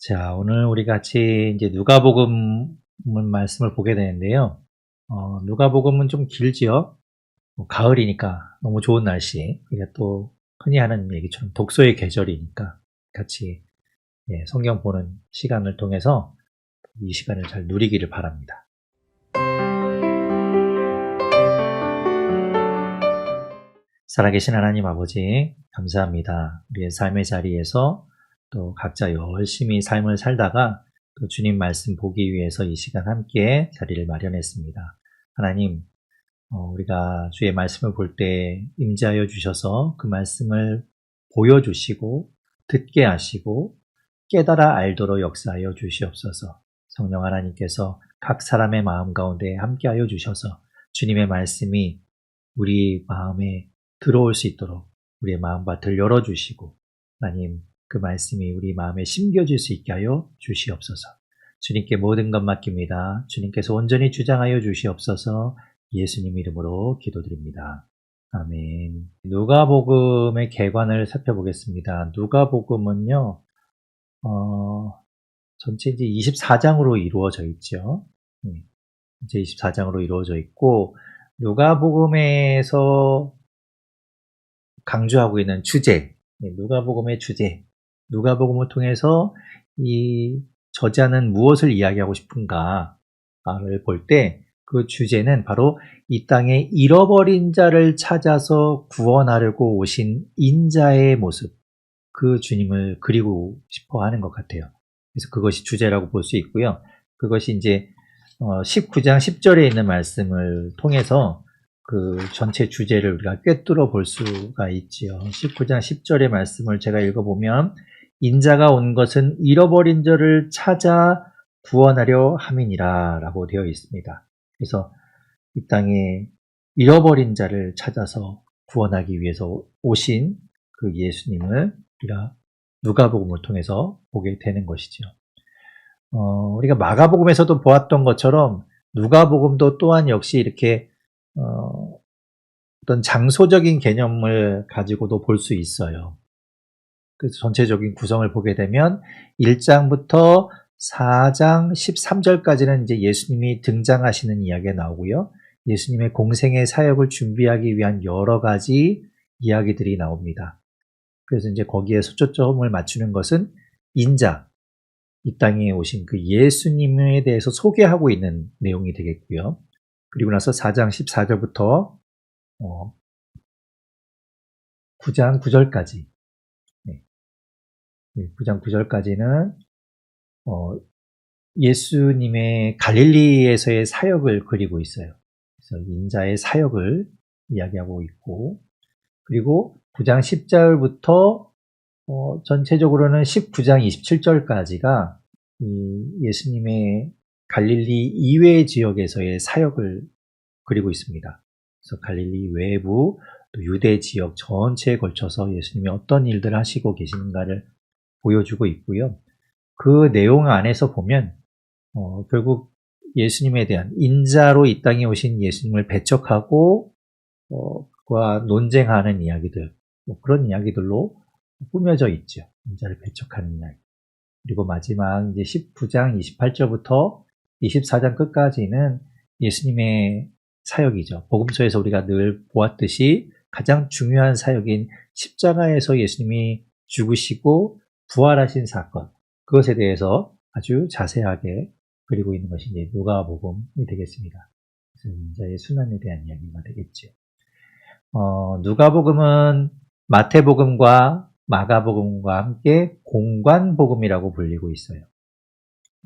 자, 오늘 우리 같이 이제 누가복음 말씀을 보게 되는데요. 누가복음은 좀 길지요. 가을이니까 너무 좋은 날씨. 우리가 또 흔히 하는 얘기처럼 독서의 계절이니까 같이 성경 보는 시간을 통해서 이 시간을 잘 누리기를 바랍니다. 살아계신 하나님 아버지, 감사합니다. 우리의 삶의 자리에서 또 각자 열심히 삶을 살다가 또 주님 말씀 보기 위해서 이 시간 함께 자리를 마련했습니다. 하나님, 우리가 주의 말씀을 볼 때 임재하여 주셔서 그 말씀을 보여주시고 듣게 하시고 깨달아 알도록 역사하여 주시옵소서. 성령 하나님께서 각 사람의 마음 가운데 함께하여 주셔서 주님의 말씀이 우리 마음에 들어올 수 있도록 우리의 마음밭을 열어주시고 하나님 그 말씀이 우리 마음에 심겨질 수 있게 하여 주시옵소서. 주님께 모든 것 맡깁니다. 주님께서 온전히 주장하여 주시옵소서. 예수님 이름으로 기도드립니다. 아멘. 누가복음의 개관을 살펴보겠습니다. 누가복음은요, 전체 이제 24장으로 이루어져 있죠. 이제 24장으로 이루어져 있고, 누가복음에서 강조하고 있는 주제, 누가복음의 주제, 누가복음을 통해서 이 저자는 무엇을 이야기하고 싶은가를 볼 때 그 주제는 바로 이 땅에 잃어버린 자를 찾아서 구원하려고 오신 인자의 모습, 그 주님을 그리고 싶어 하는 것 같아요. 그래서 그것이 주제라고 볼 수 있고요. 그것이 이제 19장 10절에 있는 말씀을 통해서 그 전체 주제를 우리가 꿰뚫어 볼 수가 있지요. 19장 10절의 말씀을 제가 읽어보면 인자가 온 것은 잃어버린 자를 찾아 구원하려 함이니라 라고 되어 있습니다. 그래서 이 땅에 잃어버린 자를 찾아서 구원하기 위해서 오신 그 예수님을 우리가 누가복음을 통해서 보게 되는 것이죠. 우리가 마가복음에서도 보았던 것처럼 누가복음도 또한 역시 이렇게 어떤 장소적인 개념을 가지고도 볼 수 있어요. 그래서 전체적인 구성을 보게 되면 1장부터 4장 13절까지는 이제 예수님이 등장하시는 이야기가 나오고요. 예수님의 공생의 사역을 준비하기 위한 여러 가지 이야기들이 나옵니다. 그래서 이제 거기에 초점을 맞추는 것은 인자, 이 땅에 오신 그 예수님에 대해서 소개하고 있는 내용이 되겠고요. 그리고 나서 4장 14절부터 9장 9절까지 9장 9절까지는 예수님의 갈릴리에서의 사역을 그리고 있어요. 그래서 인자의 사역을 이야기하고 있고, 그리고 9장 10절부터 전체적으로는 19장 27절까지가 예수님의 갈릴리 이외 지역에서의 사역을 그리고 있습니다. 그래서 갈릴리 외부 또 유대 지역 전체에 걸쳐서 예수님이 어떤 일들을 하시고 계신가를 보여주고 있고요. 그 내용 안에서 보면 결국 예수님에 대한 인자로 이 땅에 오신 예수님을 배척하고 그와 논쟁하는 이야기들, 그런 이야기들로 꾸며져 있죠. 인자를 배척하는 이야기. 그리고 마지막 이제 19장 28절부터 24장 끝까지는 예수님의 사역이죠. 복음서에서 우리가 늘 보았듯이 가장 중요한 사역인 십자가에서 예수님이 죽으시고 부활하신 사건, 그것에 대해서 아주 자세하게 그리고 있는 것이 이제 누가복음이 되겠습니다. 그래서 인자의 순환에 대한 이야기가 되겠죠. 누가복음은 마태복음과 마가복음과 함께 공관복음이라고 불리고 있어요.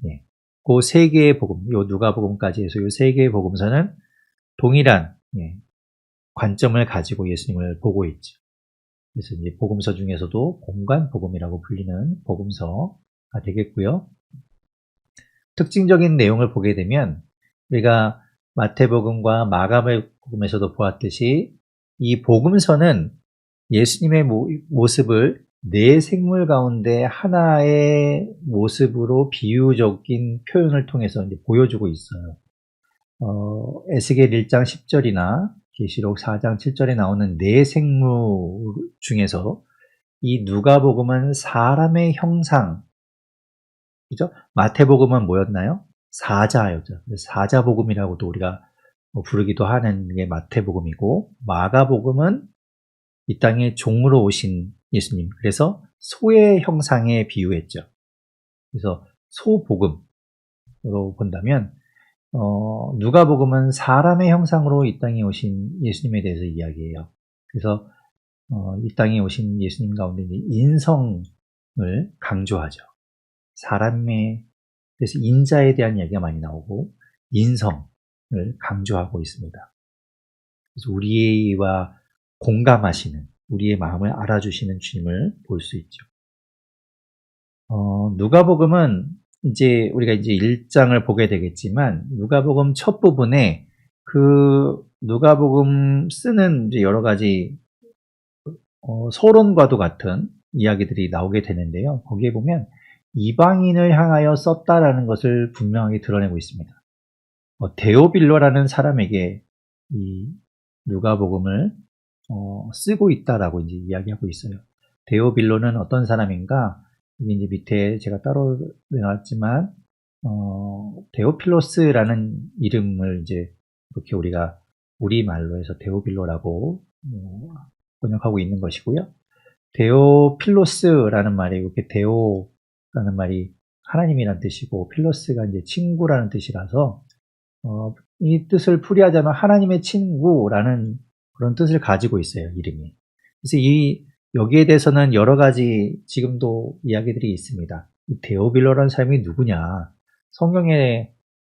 네. 그 세 개의 복음, 요 누가복음까지 해서 요 세 개의 복음서는 동일한 관점을 가지고 예수님을 보고 있죠. 그래서 이제 복음서 중에서도 공관복음이라고 불리는 복음서가 되겠고요. 특징적인 내용을 보게 되면 우리가 마태복음과 마가복음에서도 보았듯이 이 복음서는 예수님의 모습을 네 생물 가운데 하나의 모습으로 비유적인 표현을 통해서 이제 보여주고 있어요. 에스겔 1장 10절이나 계시록 4장 7절에 나오는 네 생물 중에서 이 누가복음은 사람의 형상, 그죠? 마태복음은 뭐였나요? 사자였죠. 사자복음이라고도 우리가 부르기도 하는 게 마태복음이고, 마가복음은 이 땅에 종으로 오신 예수님, 그래서 소의 형상에 비유했죠. 그래서 소복음으로 본다면 누가복음은 사람의 형상으로 이 땅에 오신 예수님에 대해서 이야기해요. 그래서 이 땅에 오신 예수님 가운데 인성을 강조하죠. 그래서 인자에 대한 이야기가 많이 나오고 인성을 강조하고 있습니다. 그래서 우리와 공감하시는, 우리의 마음을 알아주시는 주님을 볼 수 있죠. 누가복음은 이제 우리가 이제 1장을 보게 되겠지만, 누가복음 첫 부분에 그 누가복음 쓰는 이제 여러 가지 서론과도 같은 이야기들이 나오게 되는데요. 거기에 보면 이방인을 향하여 썼다라는 것을 분명하게 드러내고 있습니다. 데오빌로라는 사람에게 이 누가복음을 쓰고 있다라고 이제 이야기하고 있어요. 데오빌로는 어떤 사람인가? 여기 이제 밑에 제가 따로 내놨지만 데오필로스라는 이름을 이제 이렇게 우리가 우리말로 해서 데오빌로라고 번역하고 있는 것이고요. 데오필로스라는 말이 이렇게 데오라는 말이 하나님이라는 뜻이고 필로스가 이제 친구라는 뜻이라서 이 뜻을 풀이하자면 하나님의 친구라는 그런 뜻을 가지고 있어요, 이름이. 그래서 여기에 대해서는 여러 가지 지금도 이야기들이 있습니다. 이 데오빌로라는 사람이 누구냐? 성경에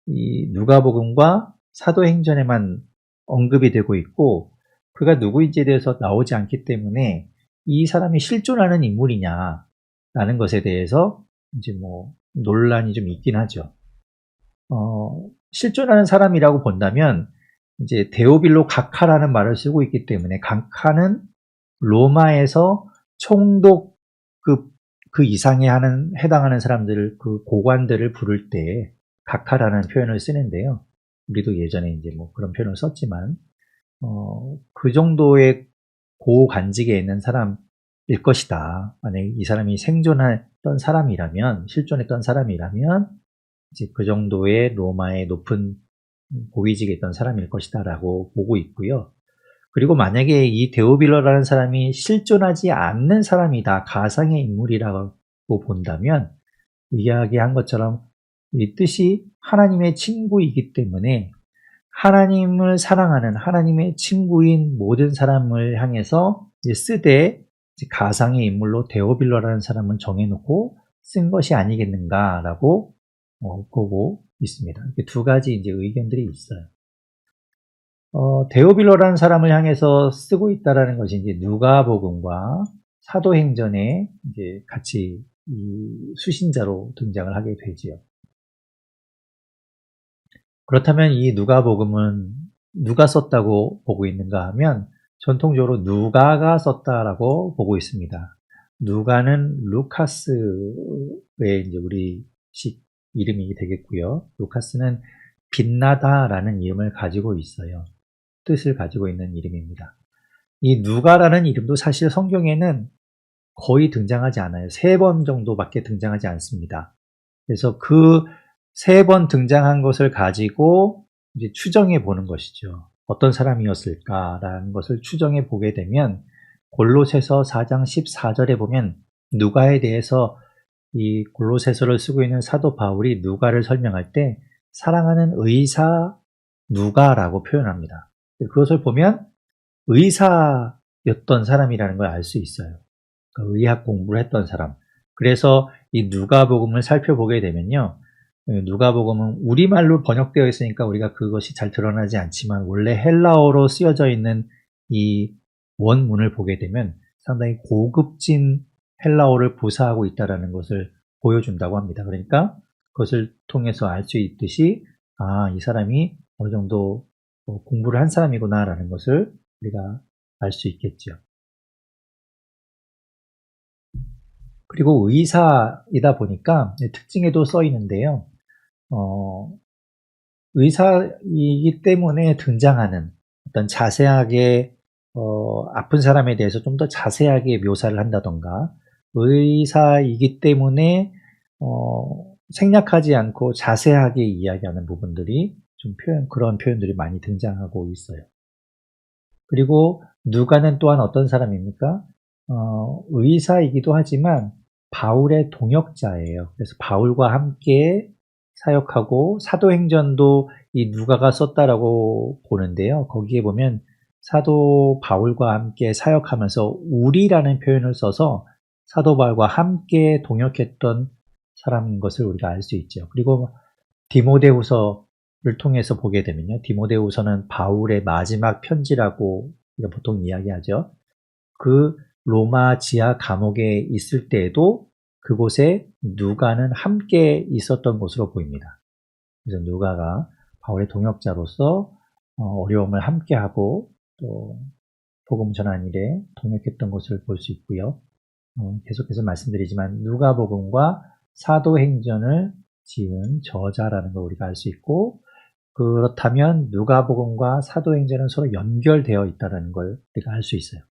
이 누가복음과 사도행전에만 언급이 되고 있고 그가 누구인지에 대해서 나오지 않기 때문에 이 사람이 실존하는 인물이냐라는 것에 대해서 이제 뭐 논란이 좀 있긴 하죠. 실존하는 사람이라고 본다면 이제 데오빌로 각하라는 말을 쓰고 있기 때문에 각하는 로마에서 총독 그 이상에 해당하는 사람들을, 그 고관들을 부를 때 각하라는 표현을 쓰는데요. 우리도 예전에 이제 뭐 그런 표현을 썼지만 그 정도의 고관직에 있는 사람일 것이다. 만약에 이 사람이 생존했던 사람이라면, 실존했던 사람이라면 이제 그 정도의 로마의 높은 고위직에 있던 사람일 것이다 라고 보고 있고요. 그리고 만약에 이 데오빌로라는 사람이 실존하지 않는 사람이다, 가상의 인물이라고 본다면 이야기한 것처럼 이 뜻이 하나님의 친구이기 때문에 하나님을 사랑하는 하나님의 친구인 모든 사람을 향해서 쓰되 가상의 인물로 데오빌로라는 사람은 정해놓고 쓴 것이 아니겠는가라고 보고 있습니다. 이렇게 두 가지 이제 의견들이 있어요. 데오빌로라는 사람을 향해서 쓰고 있다라는 것이 이제 누가복음과 사도행전에 이제 같이 이 수신자로 등장을 하게 되지요. 그렇다면 이 누가복음은 누가 썼다고 보고 있는가 하면 전통적으로 누가가 썼다라고 보고 있습니다. 누가는 루카스의 이제 우리식 이름이 되겠고요. 루카스는 빛나다라는 이름을 가지고 있어요. 뜻을 가지고 있는 이름입니다. 이 누가라는 이름도 사실 성경에는 거의 등장하지 않아요. 3번 정도밖에 등장하지 않습니다. 그래서 그 3번 등장한 것을 가지고 이제 추정해 보는 것이죠. 어떤 사람이었을까라는 것을 추정해 보게 되면 골로새서 4장 14절에 보면 누가에 대해서 이 골로새서를 쓰고 있는 사도 바울이 누가를 설명할 때 사랑하는 의사 누가라고 표현합니다. 그것을 보면 의사였던 사람이라는 걸 알 수 있어요. 의학 공부를 했던 사람. 그래서 이 누가복음을 살펴보게 되면요. 누가복음은 우리말로 번역되어 있으니까 우리가 그것이 잘 드러나지 않지만 원래 헬라어로 쓰여져 있는 이 원문을 보게 되면 상당히 고급진 헬라어를 구사하고 있다는 것을 보여준다고 합니다. 그러니까 그것을 통해서 알 수 있듯이 이 사람이 어느 정도 공부를 한 사람이구나라는 것을 우리가 알 수 있겠죠. 그리고 의사이다 보니까 특징에도 써 있는데요. 의사이기 때문에 등장하는 어떤 자세하게 아픈 사람에 대해서 좀 더 자세하게 묘사를 한다던가 의사이기 때문에 생략하지 않고 자세하게 이야기하는 부분들이 좀 그런 표현들이 많이 등장하고 있어요. 그리고 누가는 또한 어떤 사람입니까? 의사이기도 하지만 바울의 동역자예요. 그래서 바울과 함께 사역하고 사도행전도 이 누가가 썼다라고 보는데요. 거기에 보면 사도 바울과 함께 사역하면서 우리라는 표현을 써서 사도 바울과 함께 동역했던 사람인 것을 우리가 알 수 있죠. 그리고 디모데후서를 통해서 보게 되면요. 디모데후서는 바울의 마지막 편지라고 우리가 보통 이야기하죠. 그 로마 지하 감옥에 있을 때에도 그곳에 누가는 함께 있었던 것으로 보입니다. 그래서 누가가 바울의 동역자로서 어려움을 함께하고 또 복음 전한 일에 동역했던 것을 볼 수 있고요. 계속해서 말씀드리지만 누가복음과 사도행전을 지은 저자라는 걸 우리가 알 수 있고, 그렇다면 누가복음과 사도행전은 서로 연결되어 있다는 걸 우리가 알 수 있어요.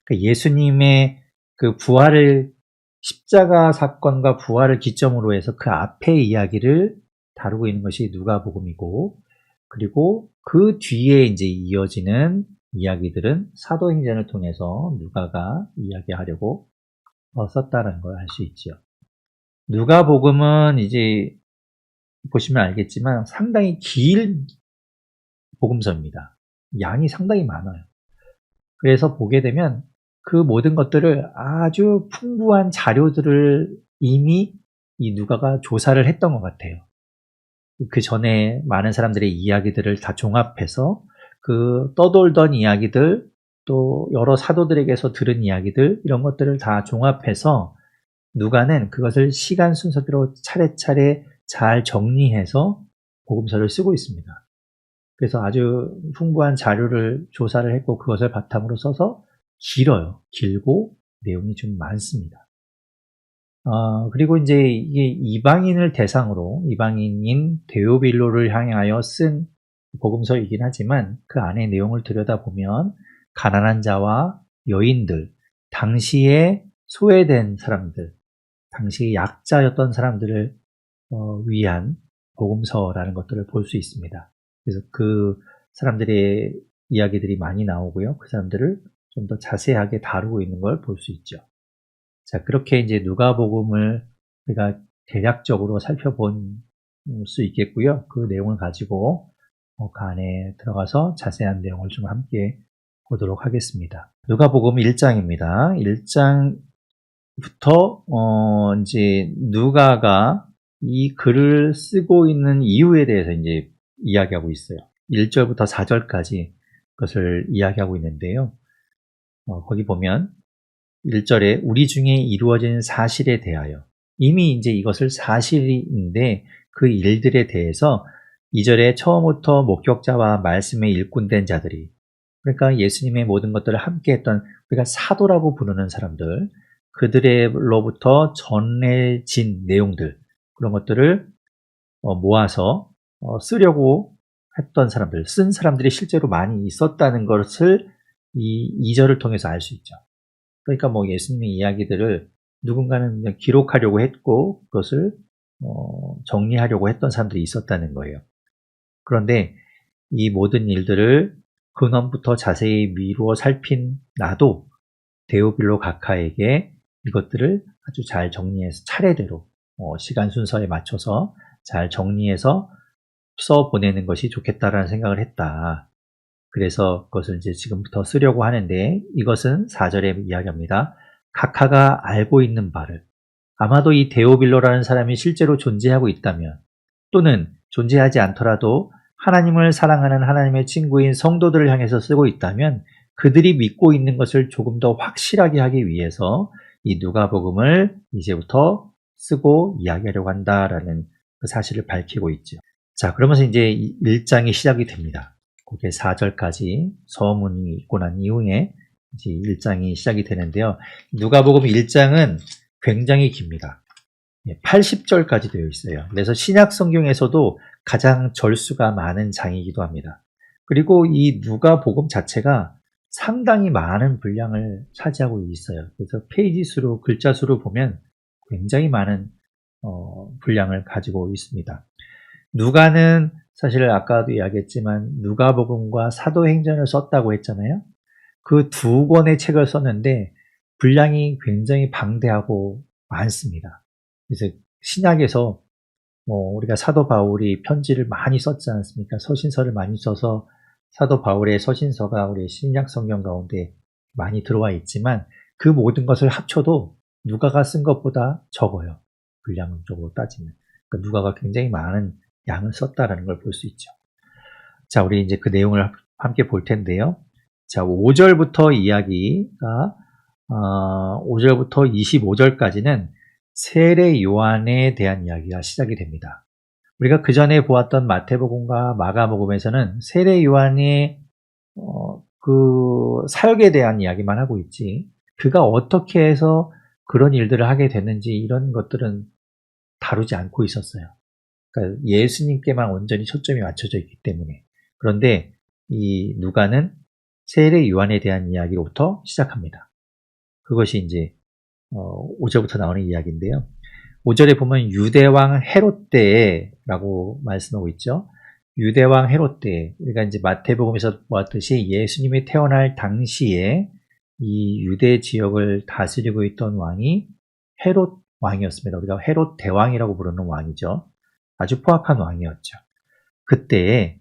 그러니까 예수님의 그 부활을, 십자가 사건과 부활을 기점으로 해서 그 앞의 이야기를 다루고 있는 것이 누가복음이고, 그리고 그 뒤에 이제 이어지는 이야기들은 사도행전을 통해서 누가가 이야기하려고 썼다는 걸 알 수 있죠. 누가복음은 이제 보시면 알겠지만 상당히 긴 복음서입니다. 양이 상당히 많아요. 그래서 보게 되면 그 모든 것들을 아주 풍부한 자료들을 이미 이 누가가 조사를 했던 것 같아요. 그 전에 많은 사람들의 이야기들을 다 종합해서 그 떠돌던 이야기들, 또 여러 사도들에게서 들은 이야기들, 이런 것들을 다 종합해서 누가는 그것을 시간 순서대로 차례차례 잘 정리해서 복음서를 쓰고 있습니다. 그래서 아주 풍부한 자료를 조사를 했고 그것을 바탕으로 써서 길어요. 길고 내용이 좀 많습니다. 그리고 이제 이게 이방인을 대상으로, 이방인인 데오빌로를 향하여 쓴 복음서이긴 하지만 그 안에 내용을 들여다보면 가난한 자와 여인들, 당시에 소외된 사람들, 당시 약자였던 사람들을 위한 복음서라는 것들을 볼 수 있습니다. 그래서 그 사람들의 이야기들이 많이 나오고요. 그 사람들을 좀 더 자세하게 다루고 있는 걸 볼 수 있죠. 자, 그렇게 이제 누가복음을 우리가 대략적으로 살펴본 수 있겠고요. 그 내용을 가지고 그 안에 들어가서 자세한 내용을 좀 함께 보도록 하겠습니다. 누가복음 1장입니다. 1장부터 이제 누가가 이 글을 쓰고 있는 이유에 대해서 이제 이야기하고 있어요. 1절부터 4절까지 그것을 이야기하고 있는데요. 거기 보면 1절에 우리 중에 이루어진 사실에 대하여, 이미 이제 이것을 사실인데 그 일들에 대해서 2절에 처음부터 목격자와 말씀에 일꾼된 자들이, 그러니까 예수님의 모든 것들을 함께 했던, 우리가 사도라고 부르는 사람들, 그들로부터 전해진 내용들, 그런 것들을 모아서 쓰려고 했던 사람들, 쓴 사람들이 실제로 많이 있었다는 것을 이 2절을 통해서 알 수 있죠. 그러니까 뭐 예수님의 이야기들을 누군가는 그냥 기록하려고 했고 그것을 정리하려고 했던 사람들이 있었다는 거예요. 그런데 이 모든 일들을 근원부터 자세히 미루어 살핀 나도 데오빌로 각하에게 이것들을 아주 잘 정리해서 차례대로 시간 순서에 맞춰서 잘 정리해서 써보내는 것이 좋겠다라는 생각을 했다. 그래서 그것을 이제 지금부터 쓰려고 하는데, 이것은 4절에 이야기합니다. 각하가 알고 있는 바를, 아마도 이 데오빌로라는 사람이 실제로 존재하고 있다면, 또는 존재하지 않더라도 하나님을 사랑하는 하나님의 친구인 성도들을 향해서 쓰고 있다면 그들이 믿고 있는 것을 조금 더 확실하게 하기 위해서 이 누가복음을 이제부터 쓰고 이야기하려고 한다라는 그 사실을 밝히고 있죠. 자, 그러면서 이제 1장이 시작이 됩니다. 거기에 4절까지 서문이 있고 난 이후에 이제 1장이 시작이 되는데요. 누가복음 1장은 굉장히 깁니다. 80절까지 되어 있어요. 그래서 신약 성경에서도 가장 절수가 많은 장이기도 합니다. 그리고 이 누가복음 자체가 상당히 많은 분량을 차지하고 있어요. 그래서 페이지 수로, 글자 수로 보면 굉장히 많은 분량을 가지고 있습니다. 누가는 사실 아까도 이야기했지만 누가복음과 사도행전을 썼다고 했잖아요. 그 두 권의 책을 썼는데 분량이 굉장히 방대하고 많습니다. 그래서 신약에서 우리가 사도 바울이 편지를 많이 썼지 않습니까? 서신서를 많이 써서 사도 바울의 서신서가 우리 신약 성경 가운데 많이 들어와 있지만 그 모든 것을 합쳐도 누가가 쓴 것보다 적어요. 분량적으로 따지면. 그러니까 누가가 굉장히 많은 양을 썼다라는 걸 볼 수 있죠. 자, 우리 이제 그 내용을 함께 볼 텐데요. 자, 5절부터 이야기가 5절부터 25절까지는 세례 요한에 대한 이야기가 시작이 됩니다. 우리가 그 전에 보았던 마태복음과 마가복음에서는 세례 요한의 그 사역에 대한 이야기만 하고 있지, 그가 어떻게 해서 그런 일들을 하게 됐는지 이런 것들은 다루지 않고 있었어요. 그러니까 예수님께만 온전히 초점이 맞춰져 있기 때문에. 그런데 이 누가는 세례 요한에 대한 이야기로부터 시작합니다. 그것이 이제 5절부터 나오는 이야기인데요. 5절에 보면 유대왕 헤롯 때라고 말씀하고 있죠. 유대왕 헤롯 때, 우리가 이제 마태복음에서 보았듯이 예수님이 태어날 당시에 이 유대 지역을 다스리고 있던 왕이 헤롯 왕이었습니다. 우리가 헤롯 대왕이라고 부르는 왕이죠. 아주 포악한 왕이었죠. 그때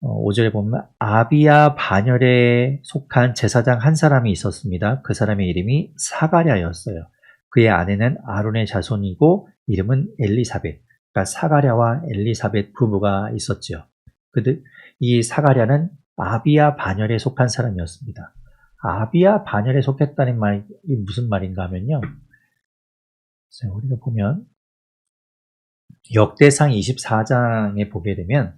5절에 보면 아비야 반열에 속한 제사장 한 사람이 있었습니다. 그 사람의 이름이 사가랴였어요. 그의 아내는 아론의 자손이고 이름은 엘리사벳. 그러니까 사가랴와 엘리사벳 부부가 있었죠. 이 사가랴는 아비야 반열에 속한 사람이었습니다. 아비야 반열에 속했다는 말이 무슨 말인가 하면요. 우리가 보면 역대상 24장에 보게 되면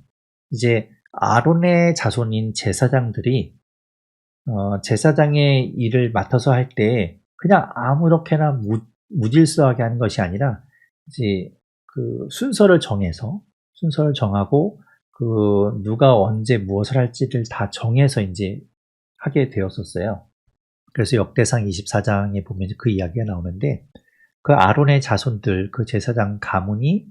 이제 아론의 자손인 제사장들이 제사장의 일을 맡아서 할 때 그냥 아무렇게나 무질서하게 하는 것이 아니라 이제 그 순서를 정하고 그 누가 언제 무엇을 할지를 다 정해서 이제 하게 되었었어요. 그래서 역대상 24장에 보면 그 이야기가 나오는데 그 아론의 자손들, 그 제사장 가문이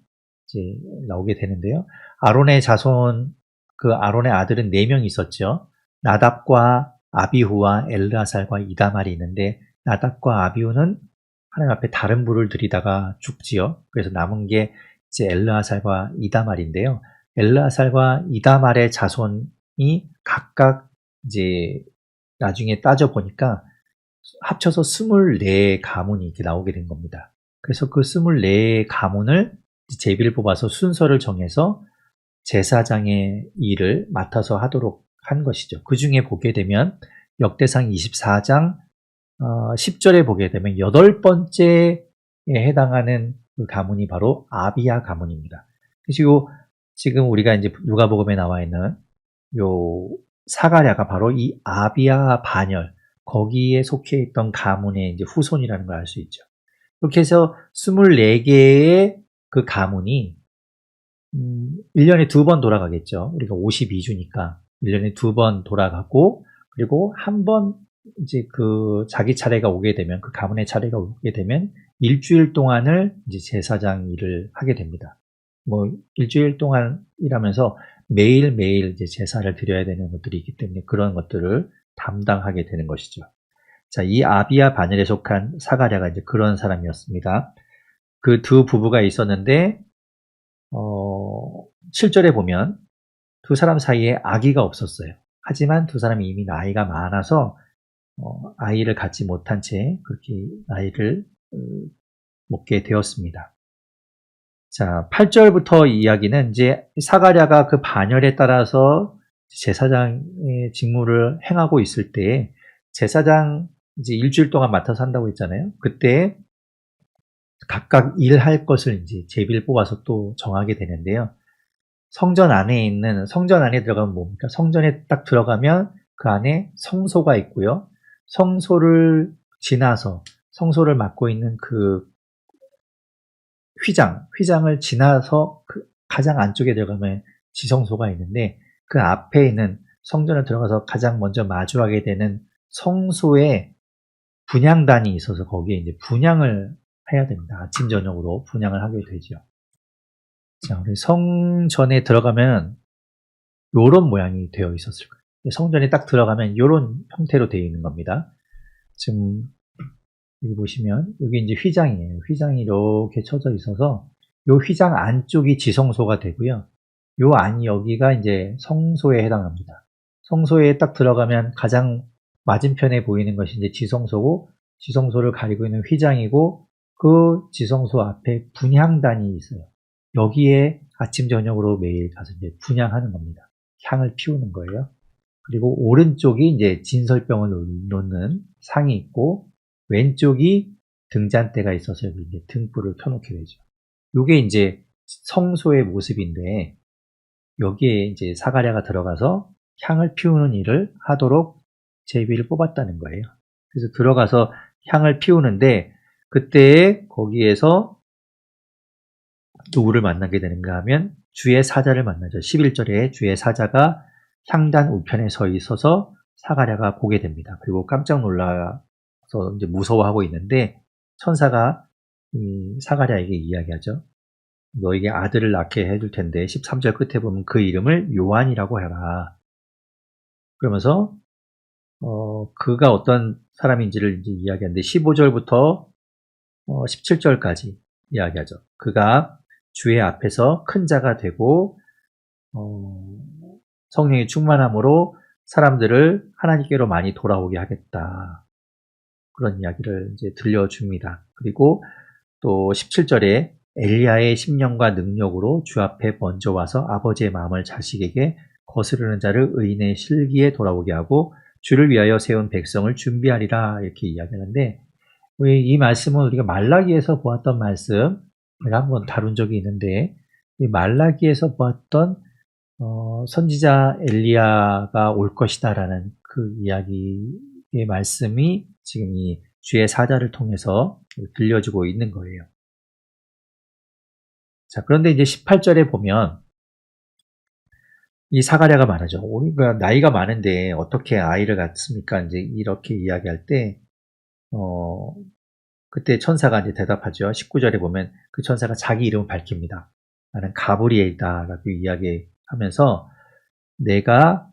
이제 나오게 되는데요. 아론의 자손, 그 아론의 아들은 4명 있었죠. 나답과 아비후와 엘르아살과 이다말이 있는데 나답과 아비후는 하나님 앞에 다른 불을 들이다가 죽지요. 그래서 남은 게 이제 엘르아살과 이다말인데요. 엘르아살과 이다말의 자손이 각각 이제 나중에 따져 보니까 합쳐서 24 가문이 이렇게 나오게 된 겁니다. 그래서 그 24 가문을 제비를 뽑아서 순서를 정해서 제사장의 일을 맡아서 하도록 한 것이죠. 그 중에 보게 되면 역대상 24장 10절에 보게 되면 8번째에 해당하는 그 가문이 바로 아비야 가문입니다. 그리고 지금 우리가 이제 누가복음에 나와 있는 요 사가랴가 바로 이 아비야 반열, 거기에 속해 있던 가문의 이제 후손이라는 걸 알 수 있죠. 이렇게 해서 24개의 그 가문이 1년에 2번 돌아가겠죠. 우리가 52주니까 1년에 2번 돌아가고, 그리고 한 번 이제 그 자기 차례가 오게 되면, 그 가문의 차례가 오게 되면 일주일 동안을 이제 제사장 일을 하게 됩니다. 일주일 동안 일하면서 매일매일 이제 제사를 드려야 되는 것들이 있기 때문에 그런 것들을 담당하게 되는 것이죠. 자, 이 아비야 반열에 속한 사가랴가 이제 그런 사람이었습니다. 그 두 부부가 있었는데 7절에 보면 두 사람 사이에 아기가 없었어요. 하지만 두 사람이 이미 나이가 많아서 아이를 갖지 못한 채 그렇게 나이를 먹게 되었습니다. 자, 8절부터 이야기는 이제 사가랴가 그 반열에 따라서 제사장의 직무를 행하고 있을 때, 제사장 이제 일주일 동안 맡아서 한다고 했잖아요. 그때 각각 일할 것을 이제 제비를 뽑아서 또 정하게 되는데요. 성전 안에 들어가면 뭡니까? 성전에 딱 들어가면 그 안에 성소가 있고요. 성소를 지나서 성소를 맡고 있는 그 휘장을 지나서 그 가장 안쪽에 들어가면 지성소가 있는데, 그 앞에 있는 성전에 들어가서 가장 먼저 마주하게 되는 성소에 분향단이 있어서 거기에 이제 분향을 해야 됩니다. 아침 저녁으로 분향을 하게 되죠. 자, 우리 성전에 들어가면 요런 모양이 되어 있었을 거예요. 성전에 딱 들어가면 요런 형태로 되어 있는 겁니다. 지금 여기 보시면 여기 이제 휘장이에요. 휘장이 이렇게 쳐져 있어서 요 휘장 안쪽이 지성소가 되고요. 요 안 여기가 이제 성소에 해당합니다. 성소에 딱 들어가면 가장 맞은편에 보이는 것이 이제 지성소고, 지성소를 가리고 있는 휘장이고, 그 지성소 앞에 분향단이 있어요. 여기에 아침 저녁으로 매일 가서 이제 분향하는 겁니다. 향을 피우는 거예요. 그리고 오른쪽이 이제 진설병을 놓는 상이 있고, 왼쪽이 등잔대가 있어서 여기 이제 등불을 켜놓게 되죠. 요게 이제 성소의 모습인데, 여기에 이제 사가랴가 들어가서 향을 피우는 일을 하도록 제비를 뽑았다는 거예요. 그래서 들어가서 향을 피우는데, 그때 거기에서 누구를 만나게 되는가 하면 주의 사자를 만나죠. 11절에 주의 사자가 향단 우편에 서 있어서 사가랴가 보게 됩니다. 그리고 깜짝 놀라서 이제 무서워하고 있는데, 천사가 이 사가랴에게 이야기하죠. 너에게 아들을 낳게 해줄 텐데 13절 끝에 보면 그 이름을 요한이라고 해라. 그러면서 그가 어떤 사람인지를 이제 이야기하는데 15절부터 17절까지 이야기하죠. 그가 주의 앞에서 큰 자가 되고 성령의 충만함으로 사람들을 하나님께로 많이 돌아오게 하겠다. 그런 이야기를 이제 들려줍니다. 그리고 또 17절에 엘리야의 심령과 능력으로 주 앞에 먼저 와서 아버지의 마음을 자식에게 거스르는 자를 의인의 실기에 돌아오게 하고 주를 위하여 세운 백성을 준비하리라, 이렇게 이야기하는데, 이 말씀은 우리가 말라기에서 보았던 말씀, 제가 한번 다룬 적이 있는데, 이 말라기에서 보았던 선지자 엘리야가 올 것이다라는 그 이야기의 말씀이 지금 이 주의 사자를 통해서 들려주고 있는 거예요. 자, 그런데 이제 18절에 보면 이 사가랴가 말하죠. 우리가 나이가 많은데 어떻게 아이를 갖습니까? 이제 이렇게 이야기할 때, 그때 천사가 이제 대답하죠. 19절에 보면 그 천사가 자기 이름을 밝힙니다. 나는 가브리엘이다라고 이야기하면서 내가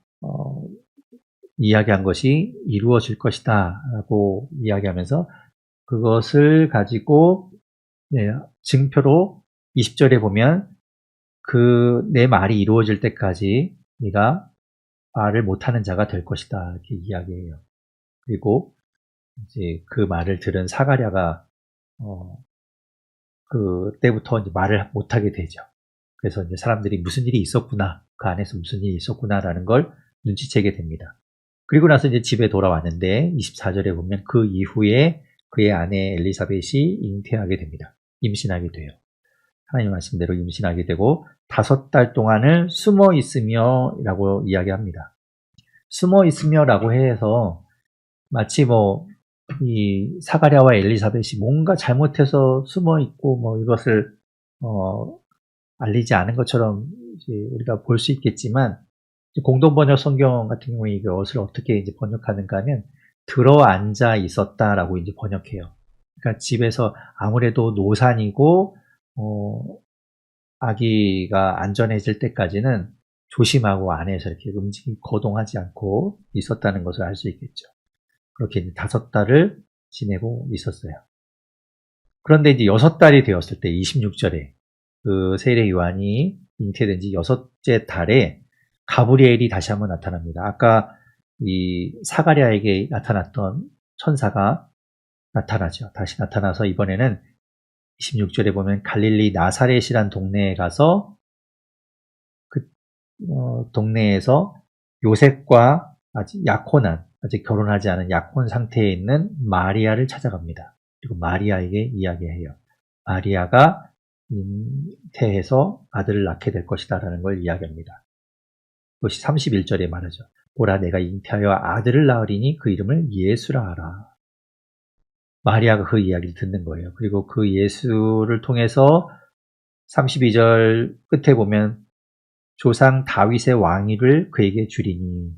이야기한 것이 이루어질 것이다 라고 이야기하면서 그것을 가지고 증표로 20절에 보면 내 말이 이루어질 때까지 네가 말을 못하는 자가 될 것이다, 이렇게 이야기해요. 그리고 이제 그 말을 들은 사가랴가 그때부터 이제 말을 못하게 되죠. 그래서 이제 사람들이 무슨 일이 있었구나, 그 안에서 무슨 일이 있었구나라는 걸 눈치채게 됩니다. 그리고 나서 이제 집에 돌아왔는데 24절에 보면 그 이후에 그의 아내 엘리사벳이 잉태하게 됩니다. 임신하게 돼요. 하나님 말씀대로 임신하게 되고 5달 동안을 숨어 있으며 라고 이야기합니다. 숨어 있으며 라고 해서 마치 이 사가랴와 엘리사벳이 뭔가 잘못해서 숨어 있고 이것을 알리지 않은 것처럼 이제 우리가 볼 수 있겠지만, 공동번역 성경 같은 경우에 이것을 어떻게 이제 번역하는가 하면 들어앉아 있었다라고 이제 번역해요. 그러니까 집에서 아무래도 노산이고 아기가 안전해질 때까지는 조심하고 안에서 이렇게 거동하지 않고 있었다는 것을 알 수 있겠죠. 그렇게 이제 5달을 지내고 있었어요. 그런데 이제 6달이 되었을 때 26절에 그 세례 요한이 잉태된 지 6째 달에 가브리엘이 다시 한번 나타납니다. 아까 이 사가랴에게 나타났던 천사가 나타나죠. 다시 나타나서 이번에는 26절에 보면 갈릴리 나사렛이란 동네에 가서 그 동네에서 요셉과 아직 결혼하지 않은 약혼 상태에 있는 마리아를 찾아갑니다. 그리고 마리아에게 이야기해요. 마리아가 잉태해서 아들을 낳게 될 것이다 라는 걸 이야기합니다. 그것이 31절에 말하죠. 보라, 내가 잉태하여 아들을 낳으리니 그 이름을 예수라 하라. 마리아가 그 이야기를 듣는 거예요. 그리고 그 예수를 통해서 32절 끝에 보면 조상 다윗의 왕위를 그에게 주리니,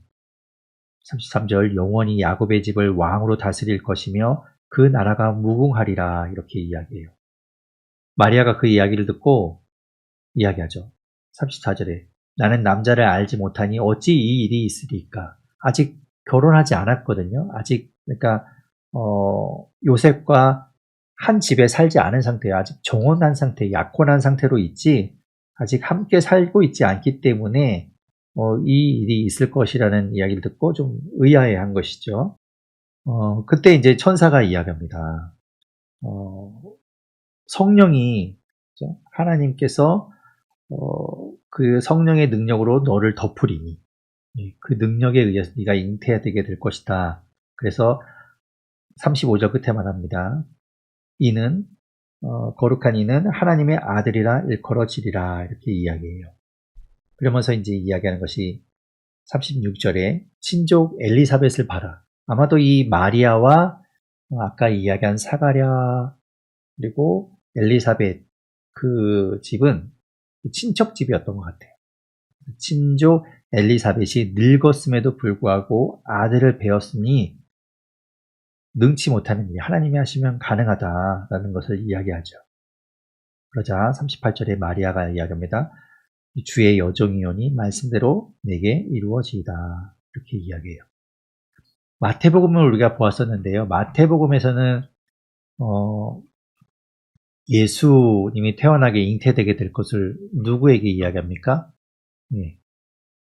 33절 영원히 야곱의 집을 왕으로 다스릴 것이며 그 나라가 무궁하리라 이렇게 이야기해요. 마리아가 그 이야기를 듣고 이야기하죠. 34절에 나는 남자를 알지 못하니 어찌 이 일이 있으리까. 아직 결혼하지 않았거든요. 아직 그러니까 요셉과 한 집에 살지 않은 상태예요. 아직 정혼한 상태, 약혼한 상태로 있지 아직 함께 살고 있지 않기 때문에 이 일이 있을 것이라는 이야기를 듣고 좀 의아해한 것이죠. 그때 이제 천사가 이야기합니다. 성령이 그죠? 하나님께서 그 성령의 능력으로 너를 덮으리니 그 능력에 의해서 네가 잉태되게 될 것이다. 그래서 35절 끝에 말합니다. 이는 거룩한 이는 하나님의 아들이라 일컬어지리라 이렇게 이야기해요. 그러면서 이제 이야기하는 것이 36절에 친족 엘리사벳을 봐라. 아마도 이 마리아와 아까 이야기한 사가랴 그리고 엘리사벳 그 집은 친척 집이었던 것 같아요. 친족 엘리사벳이 늙었음에도 불구하고 아들을 배웠으니 능치 못하는 일이 하나님이 하시면 가능하다라는 것을 이야기하죠. 그러자 38절에 마리아가 이야기합니다. 주의 여종이오니 말씀대로 내게 이루어지이다. 이렇게 이야기해요. 마태복음을 우리가 보았었는데요. 마태복음에서는 예수님이 태어나게 잉태되게 될 것을 누구에게 이야기합니까? 네.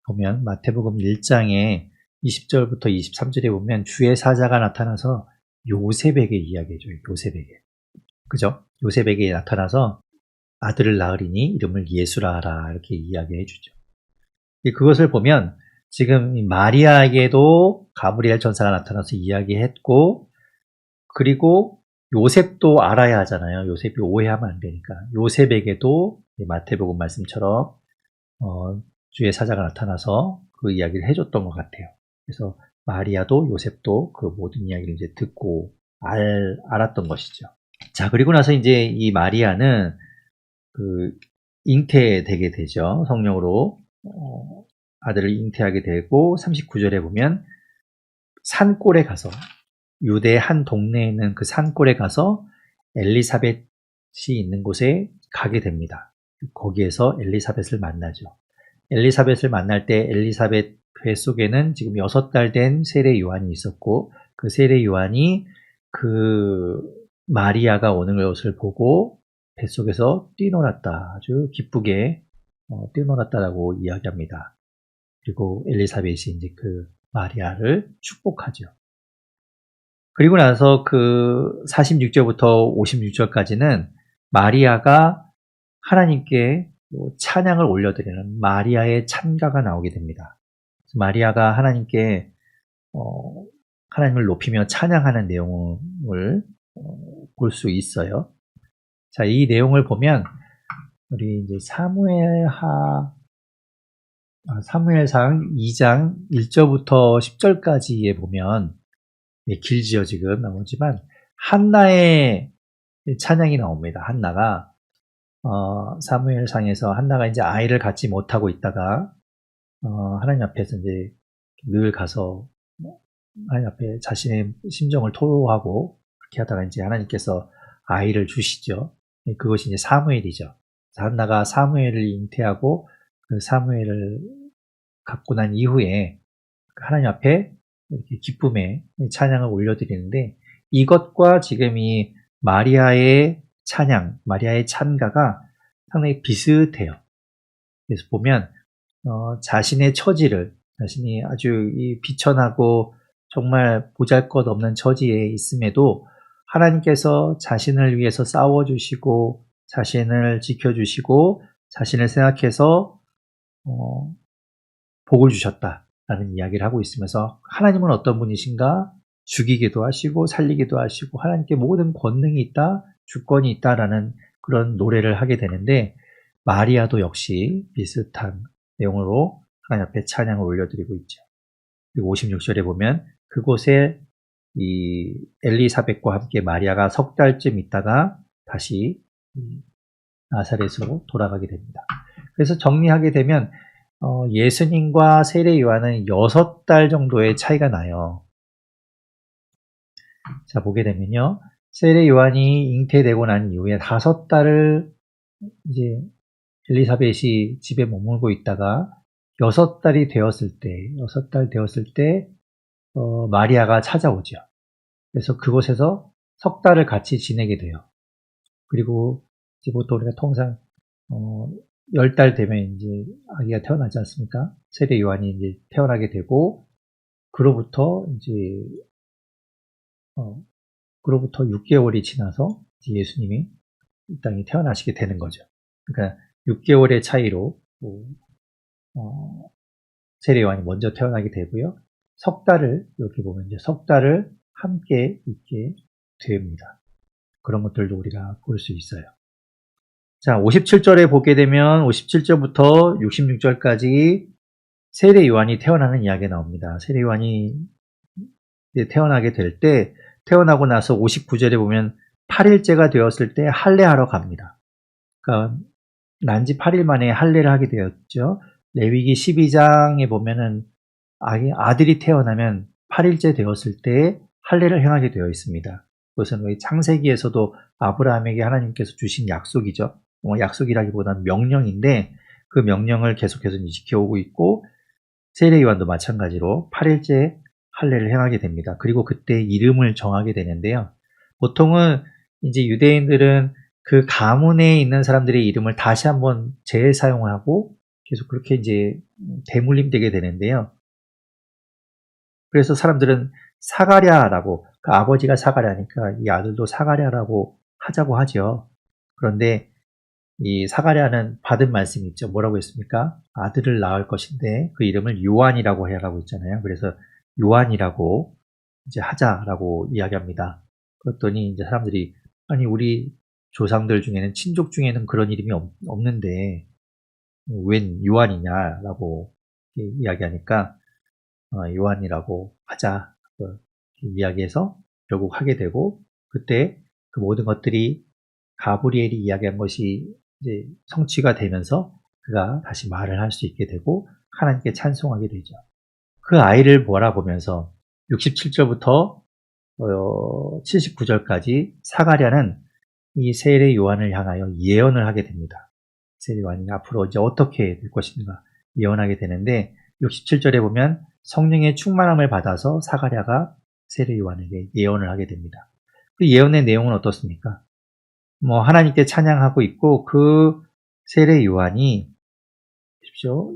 보면 마태복음 1장에 20절부터 23절에 보면 주의 사자가 나타나서 요셉에게 이야기해줘요. 요셉에게. 그죠? 요셉에게 나타나서 아들을 낳으리니 이름을 예수라 하라 이렇게 이야기해주죠. 그것을 보면 지금 마리아에게도 가브리엘 천사가 나타나서 이야기했고 그리고 요셉도 알아야 하잖아요. 요셉이 오해하면 안 되니까. 요셉에게도 마태복음 말씀처럼 주의 사자가 나타나서 그 이야기를 해줬던 것 같아요. 그래서 마리아도 요셉도 그 모든 이야기를 이제 듣고 알았던 것이죠. 자, 그리고 나서 이제 이 마리아는 그 잉태되게 되죠. 성령으로 아들을 잉태하게 되고 39절에 보면 산골에 가서 유대 한 동네에 있는 그 산골에 가서 엘리사벳이 있는 곳에 가게 됩니다. 거기에서 엘리사벳을 만나죠. 엘리사벳을 만날 때 엘리사벳 뱃속에는 지금 6달 된 세례 요한이 있었고 그 세례 요한이 그 마리아가 오는 것을 보고 뱃속에서 뛰놀았다. 아주 기쁘게 뛰놀았다라고 이야기합니다. 그리고 엘리사벳이 이제 그 마리아를 축복하죠. 그리고 나서 그 46절부터 56절까지는 마리아가 하나님께 찬양을 올려드리는 마리아의 찬가가 나오게 됩니다. 마리아가 하나님께 하나님을 높이며 찬양하는 내용을 볼 수 있어요. 자, 이 내용을 보면 우리 이제 사무엘상 2장 1절부터 10절까지에 보면 길지요 지금 나오지만 한나의 찬양이 나옵니다. 한나가 사무엘상에서 한나가 이제 아이를 갖지 못하고 있다가 하나님 앞에서 이제 늘 가서 하나님 앞에 자신의 심정을 토로하고 그렇게 하다가 이제 하나님께서 아이를 주시죠. 그것이 이제 사무엘이죠. 한나가 사무엘을 잉태하고 그 사무엘을 갖고 난 이후에 하나님 앞에 이렇게 기쁨의 찬양을 올려드리는데 이것과 지금 이 마리아의 찬양, 마리아의 찬가가 상당히 비슷해요. 그래서 보면 자신의 처지를 자신이 아주 이 비천하고 정말 보잘것없는 처지에 있음에도 하나님께서 자신을 위해서 싸워주시고 자신을 지켜주시고 자신을 생각해서 복을 주셨다라는 이야기를 하고 있으면서 하나님은 어떤 분이신가? 죽이기도 하시고 살리기도 하시고 하나님께 모든 권능이 있다, 주권이 있다라는 그런 노래를 하게 되는데 마리아도 역시 비슷한 내용으로 하나님 앞에 찬양을 올려드리고 있죠. 그리고 56절에 보면 그곳에 이 엘리사벳과 함께 마리아가 3달쯤 있다가 다시 나사렛으로 돌아가게 됩니다. 그래서 정리하게 되면 예수님과 세례 요한은 6달 정도의 차이가 나요. 자, 보게 되면요. 세례 요한이 잉태되고 난 이후에 5달을 이제 엘리사벳이 집에 머물고 있다가 6달이 되었을 때, 6달 되었을 때, 마리아가 찾아오죠. 그래서 그곳에서 석 달을 같이 지내게 돼요. 그리고 이제 보통 우리가 통상, 10달 되면 이제 아기가 태어나지 않습니까? 세례 요한이 이제 태어나게 되고, 그로부터 이제, 그로부터 6개월이 지나서 예수님이 이 땅에 태어나시게 되는 거죠. 그러니까 6개월의 차이로 세례 요한이 먼저 태어나게 되고요. 석 달을 이렇게 보면 이제 석 달을 함께 있게 됩니다. 그런 것들도 우리가 볼 수 있어요. 자, 57절에 보게 되면 57절부터 66절까지 세례 요한이 태어나는 이야기가 나옵니다. 세례 요한이 태어나게 될 때, 태어나고 나서 59절에 보면 8일째가 되었을 때 할례하러 갑니다. 그러니까 난지 8일 만에 할례를 하게 되었죠. 레위기 12장에 보면은 아들이 태어나면 8일째 되었을 때 할례를 행하게 되어 있습니다. 그것은 창세기에서도 아브라함에게 하나님께서 주신 약속이죠. 약속이라기보다는 명령인데 그 명령을 계속해서 지켜오고 있고 세례 요한도 마찬가지로 8일째 할례를 행하게 됩니다. 그리고 그때 이름을 정하게 되는데요. 보통은 이제 유대인들은 그 가문에 있는 사람들의 이름을 다시 한번 재사용하고 계속 그렇게 이제 대물림되게 되는데요. 그래서 사람들은 사가랴라고, 그 아버지가 사가랴니까 이 아들도 사가랴라고 하자고 하죠. 그런데 이 사가랴는 받은 말씀이 있죠. 뭐라고 했습니까? 아들을 낳을 것인데 그 이름을 요한이라고 해라고 했잖아요. 그래서 요한이라고 이제 하자라고 이야기합니다. 그랬더니 이제 사람들이 아니 우리 조상들 중에는 친족 중에는 그런 이름이 없는데 웬 요한이냐라고 이야기하니까 요한이라고 하자 이야기해서 결국 하게 되고 그때 그 모든 것들이 가브리엘이 이야기한 것이 이제 성취가 되면서 그가 다시 말을 할 수 있게 되고 하나님께 찬송하게 되죠. 그 아이를 바라보면서 67절부터 79절까지 사가랴는 이 세례 요한을 향하여 예언을 하게 됩니다. 세례 요한이 앞으로 이제 어떻게 될 것인가 예언하게 되는데 67절에 보면 성령의 충만함을 받아서 사가랴가 세례 요한에게 예언을 하게 됩니다. 그 예언의 내용은 어떻습니까? 하나님께 찬양하고 있고 그 세례 요한이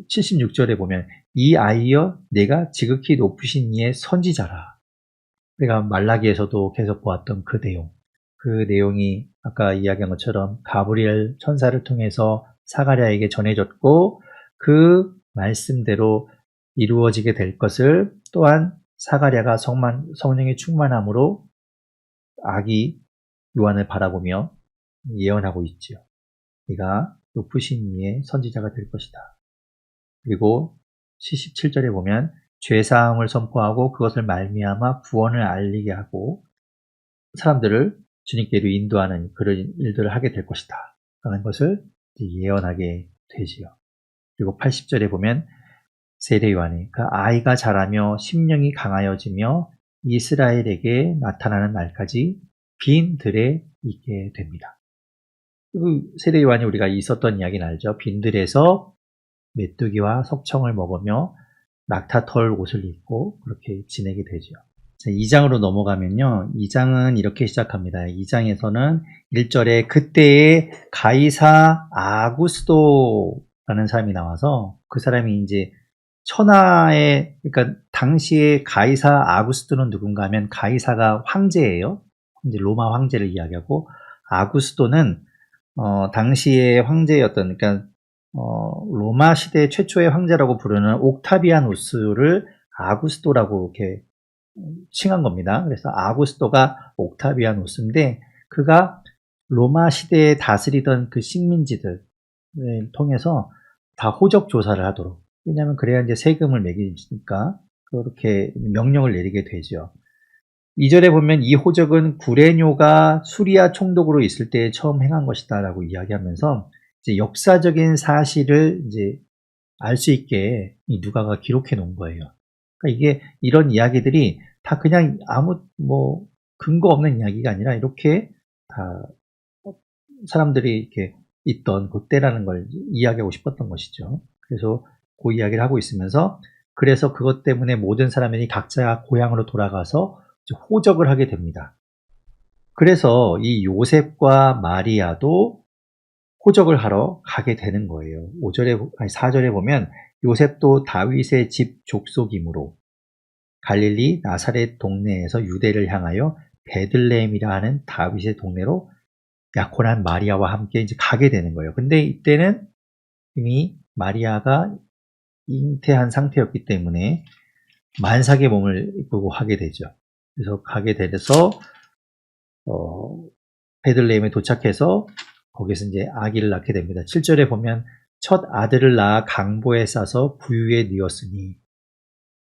76절에 보면 이 아이여 내가 지극히 높으신 이의 선지자라. 우리가 말라기에서도 계속 보았던 그 내용이 아까 이야기한 것처럼 가브리엘 천사를 통해서 사가랴에게 전해졌고 그 말씀대로 이루어지게 될 것을 또한 사가랴가 성령의 충만함으로 아기 요한을 바라보며 예언하고 있지요. 네가 높으신 이의 선지자가 될 것이다. 그리고 77절에 보면 죄사함을 선포하고 그것을 말미암아 구원을 알리게 하고 사람들을 주님께로 인도하는 그런 일들을 하게 될 것이다 라는 것을 예언하게 되지요. 그리고 80절에 보면 세례 요한이 그 아이가 자라며 심령이 강하여지며 이스라엘에게 나타나는 날까지 빈 들에 있게 됩니다. 그 세례 요한이 우리가 있었던 이야기는 알죠. 빈 들에서 메뚜기와 석청을 먹으며 낙타털 옷을 입고 그렇게 지내게 되죠. 2장으로 넘어가면요. 2장은 이렇게 시작합니다. 2장에서는 1절에 그때의 가이사 아구스도라는 사람이 나와서 그 사람이 이제 그러니까 당시에 가이사 아구스도는 누군가 하면 가이사가 황제예요. 이제 로마 황제를 이야기하고 아구스도는 당시의 황제였던 그러니까 로마 시대 최초의 황제라고 부르는 옥타비아누스를 아구스도라고 이렇게 칭한 겁니다. 그래서 아구스도가 옥타비아누스인데 그가 로마 시대에 다스리던 그 식민지들을 통해서 다 호적 조사를 하도록 왜냐하면 그래야 이제 세금을 매기니까 그렇게 명령을 내리게 되죠. 2절에 보면 이 호적은 구레뇨가 수리아 총독으로 있을 때 처음 행한 것이다 라고 이야기하면서 이제 역사적인 사실을 이제 알 수 있게 이 누가가 기록해 놓은 거예요. 그러니까 이게 이런 이야기들이 다 그냥 근거 없는 이야기가 아니라 이렇게 다 사람들이 이렇게 있던 그때라는 걸 이야기하고 싶었던 것이죠. 그래서 그 이야기를 하고 있으면서 그래서 그것 때문에 모든 사람들이 각자 고향으로 돌아가서 호적을 하게 됩니다. 그래서 이 요셉과 마리아도 호적을 하러 가게 되는 거예요. 4절에 보면 요셉도 다윗의 집 족속이므로 갈릴리 나사렛 동네에서 유대를 향하여 베들레헴이라 하는 다윗의 동네로 약혼한 마리아와 함께 이제 가게 되는 거예요. 근데 이때는 이미 마리아가 잉태한 상태였기 때문에 만삭의 몸을 입고 하게 되죠. 그래서 가게 돼서 베들레헴에 도착해서 거기서 이제 아기를 낳게 됩니다. 7절에 보면 첫 아들을 낳아 강보에 싸서 부유에 뉘었으니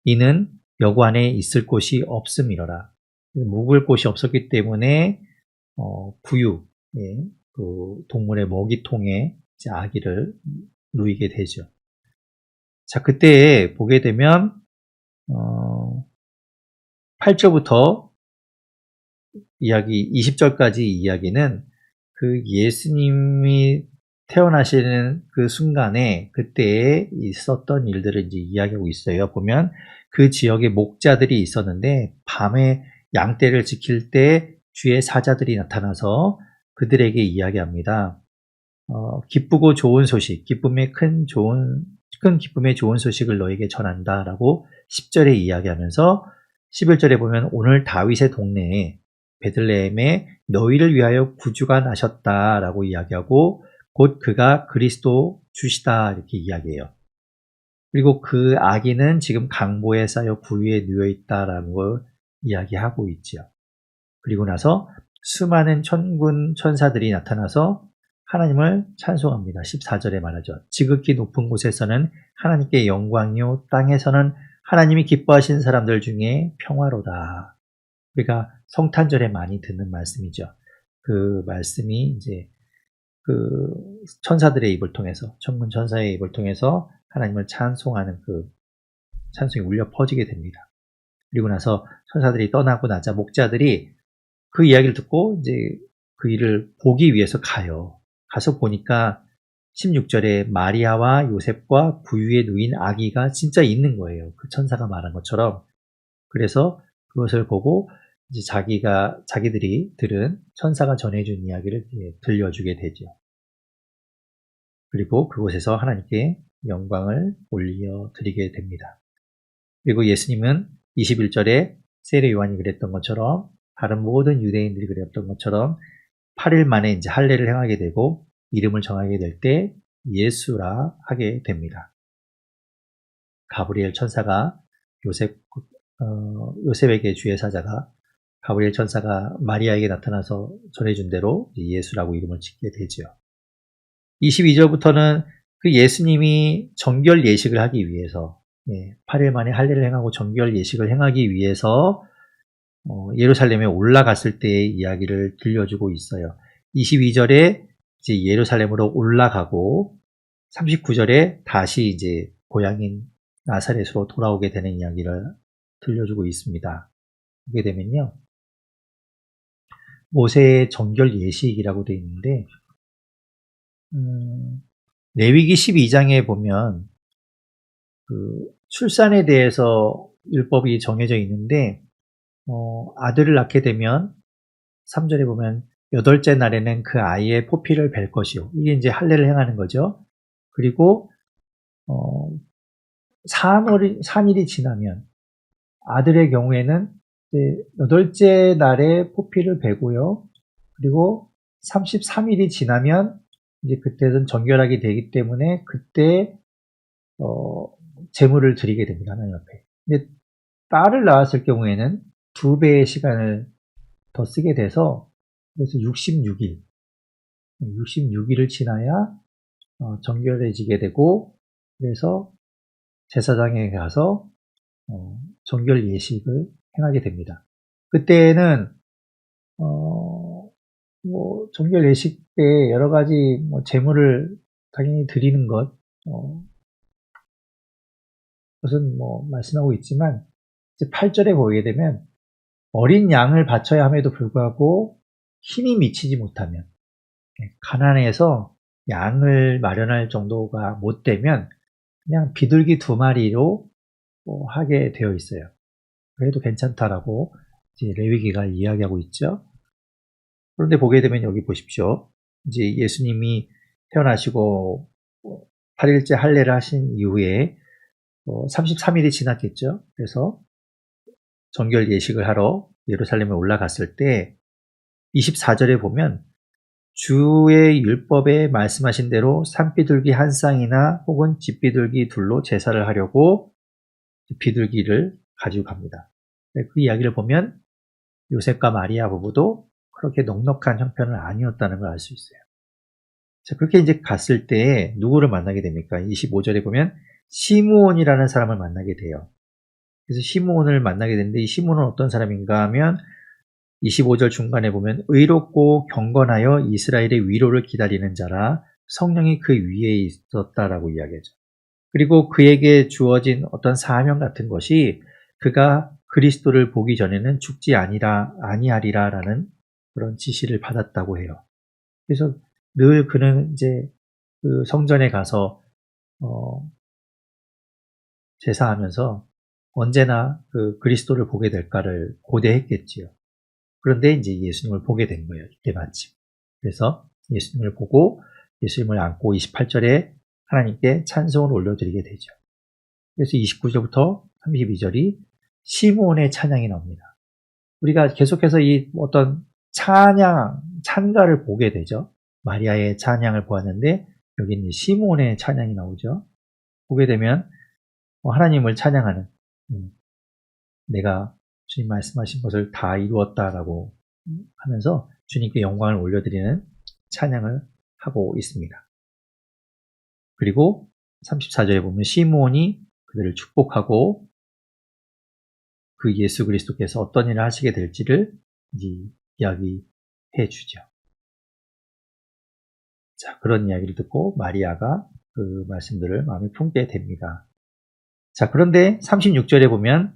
이는 여관에 있을 곳이 없음이러라. 묵을 곳이 없었기 때문에 부유, 그 동물의 먹이통에 이제 아기를 누이게 되죠. 자, 그때 보게 되면 8절부터 이야기 20절까지 이야기는 그 예수님이 태어나시는 그 순간에 그때에 있었던 일들을 이제 이야기하고 있어요. 보면 그 지역에 목자들이 있었는데 밤에 양떼를 지킬 때 주의 사자들이 나타나서 그들에게 이야기합니다. 기쁘고 좋은 소식, 큰 기쁨의 좋은 소식을 너에게 전한다라고 10절에 이야기하면서 11절에 보면 오늘 다윗의 동네에 베들레헴에 너희를 위하여 구주가 나셨다라고 이야기하고 곧 그가 그리스도 주시다 이렇게 이야기해요. 그리고 그 아기는 지금 강보에 쌓여 부위에 누워 있다라는 걸 이야기하고 있죠. 그리고 나서 수많은 천군 천사들이 나타나서 하나님을 찬송합니다. 14절에 말하죠. 지극히 높은 곳에서는 하나님께 영광이요 땅에서는 하나님이 기뻐하시는 사람들 중에 평화로다. 우리가 성탄절에 많이 듣는 말씀이죠. 그 말씀이 이제 그 천사들의 입을 통해서 천군 천사의 입을 통해서 하나님을 찬송하는 그 찬송이 울려 퍼지게 됩니다. 그리고 나서 천사들이 떠나고 나자 목자들이 그 이야기를 듣고 이제 그 일을 보기 위해서 가요. 가서 보니까 16절에 마리아와 요셉과 부유에 누인 아기가 진짜 있는 거예요. 그 천사가 말한 것처럼. 그래서 그것을 보고 이제 자기들이 들은 천사가 전해준 이야기를 들려주게 되죠. 그리고 그곳에서 하나님께 영광을 올려드리게 됩니다. 그리고 예수님은 21절에 세례 요한이 그랬던 것처럼 다른 모든 유대인들이 그랬던 것처럼 8일 만에 이제 할례를 행하게 되고 이름을 정하게 될 때 예수라 하게 됩니다. 가브리엘 천사가 요셉에게 주의 사자가 가브리엘 천사가 마리아에게 나타나서 전해준 대로 예수라고 이름을 짓게 되죠. 22절부터는 그 예수님이 정결 예식을 하기 위해서 8일 만에 할례를 행하고 정결 예식을 행하기 위해서 예루살렘에 올라갔을 때의 이야기를 들려주고 있어요. 22절에 이제 예루살렘으로 올라가고 39절에 다시 이제 고향인 나사렛으로 돌아오게 되는 이야기를 들려주고 있습니다. 보게 되면요. 모세의 정결 예식이라고 되어 있는데 레위기 12장에 보면 그 출산에 대해서 율법이 정해져 있는데 아들을 낳게 되면 3절에 보면 8째 날에는 그 아이의 포피를 벨 것이요. 이게 이제 할례를 행하는 거죠. 그리고 3일이 지나면 아들의 경우에는 이제 8째 날에 포피를 베고요. 그리고 33일이 지나면 이제 그때는 정결하게 되기 때문에 그때 제물을 드리게 됩니다. 하나님 앞에. 근데 딸을 낳았을 경우에는 2배의 시간을 더 쓰게 돼서 그래서 66일을 지나야 정결해지게 되고 그래서 제사장에 가서 정결 예식을 행하게 됩니다. 그때는 정결 예식 때 여러 가지 제물을 당연히 드리는 것은 말씀하고 있지만 이제 8절에 보게 되면 어린 양을 바쳐야 함에도 불구하고 힘이 미치지 못하면, 가난해서 양을 마련할 정도가 못 되면 그냥 비둘기 2마리로 하게 되어 있어요. 그래도 괜찮다라고 이제 레위기가 이야기하고 있죠. 그런데 보게 되면 여기 보십시오. 이제 예수님이 태어나시고 8일째 할례를 하신 이후에 33일이 지났겠죠. 그래서 정결 예식을 하러 예루살렘에 올라갔을 때 24절에 보면 주의 율법에 말씀하신 대로 산비둘기 한 쌍이나 혹은 집비둘기 둘로 제사를 하려고 비둘기를 가지고 갑니다. 그 이야기를 보면 요셉과 마리아 부부도 그렇게 넉넉한 형편은 아니었다는 걸 알 수 있어요. 자, 그렇게 이제 갔을 때 누구를 만나게 됩니까? 25절에 보면 시므온이라는 사람을 만나게 돼요. 그래서 시므온을 만나게 되는데 이 시므온은 어떤 사람인가 하면 25절 중간에 보면 의롭고 경건하여 이스라엘의 위로를 기다리는 자라 성령이 그 위에 있었다라고 이야기하죠. 그리고 그에게 주어진 어떤 사명 같은 것이 그가 그리스도를 보기 전에는 죽지 아니하리라라는 그런 지시를 받았다고 해요. 그래서 늘 그는 이제 그 성전에 가서 제사하면서 언제나 그 그리스도를 보게 될까를 고대했겠지요. 그런데 이제 예수님을 보게 된 거예요. 이때 마침. 그래서 예수님을 보고 예수님을 안고 28절에 하나님께 찬송을 올려드리게 되죠. 그래서 29절부터 32절이 시므온의 찬양이 나옵니다. 우리가 계속해서 이 어떤 찬가를 보게 되죠. 마리아의 찬양을 보았는데 여기는 시므온의 찬양이 나오죠. 보게 되면 하나님을 찬양하는, 내가 주님 말씀하신 것을 다 이루었다라고 하면서 주님께 영광을 올려드리는 찬양을 하고 있습니다. 그리고 34절에 보면 시므온이 그들을 축복하고 그 예수 그리스도께서 어떤 일을 하시게 될지를 이야기해 주죠. 자, 그런 이야기를 듣고 마리아가 그 말씀들을 마음에 품게 됩니다. 자, 그런데 36절에 보면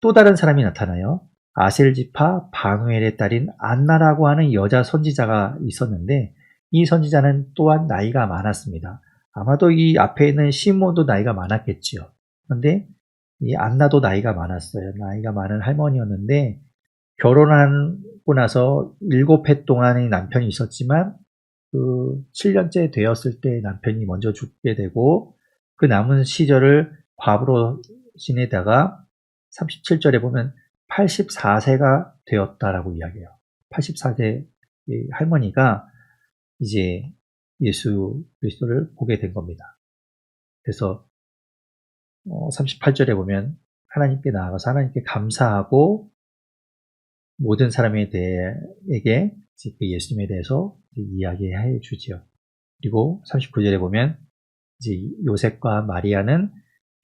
또 다른 사람이 나타나요. 아셀 지파 바누엘의 딸인 안나라고 하는 여자 선지자가 있었는데 이 선지자는 또한 나이가 많았습니다. 아마도 이 앞에 있는 시므온도 나이가 많았겠지요. 그런데 이 안나도 나이가 많았어요. 나이가 많은 할머니였는데 결혼하고 나서 7해 동안의 남편이 있었지만 그 7년째 되었을 때 남편이 먼저 죽게 되고 그 남은 시절을 과부로 지내다가 37절에 보면 84세가 되었다라고 이야기해요. 84세 할머니가 이제 예수 그리스도를 보게 된 겁니다. 그래서 38절에 보면 하나님께 나아가서 하나님께 감사하고 모든 사람에게 예수님에 대해서 이야기해 주지요. 그리고 39절에 보면 이제 요셉과 마리아는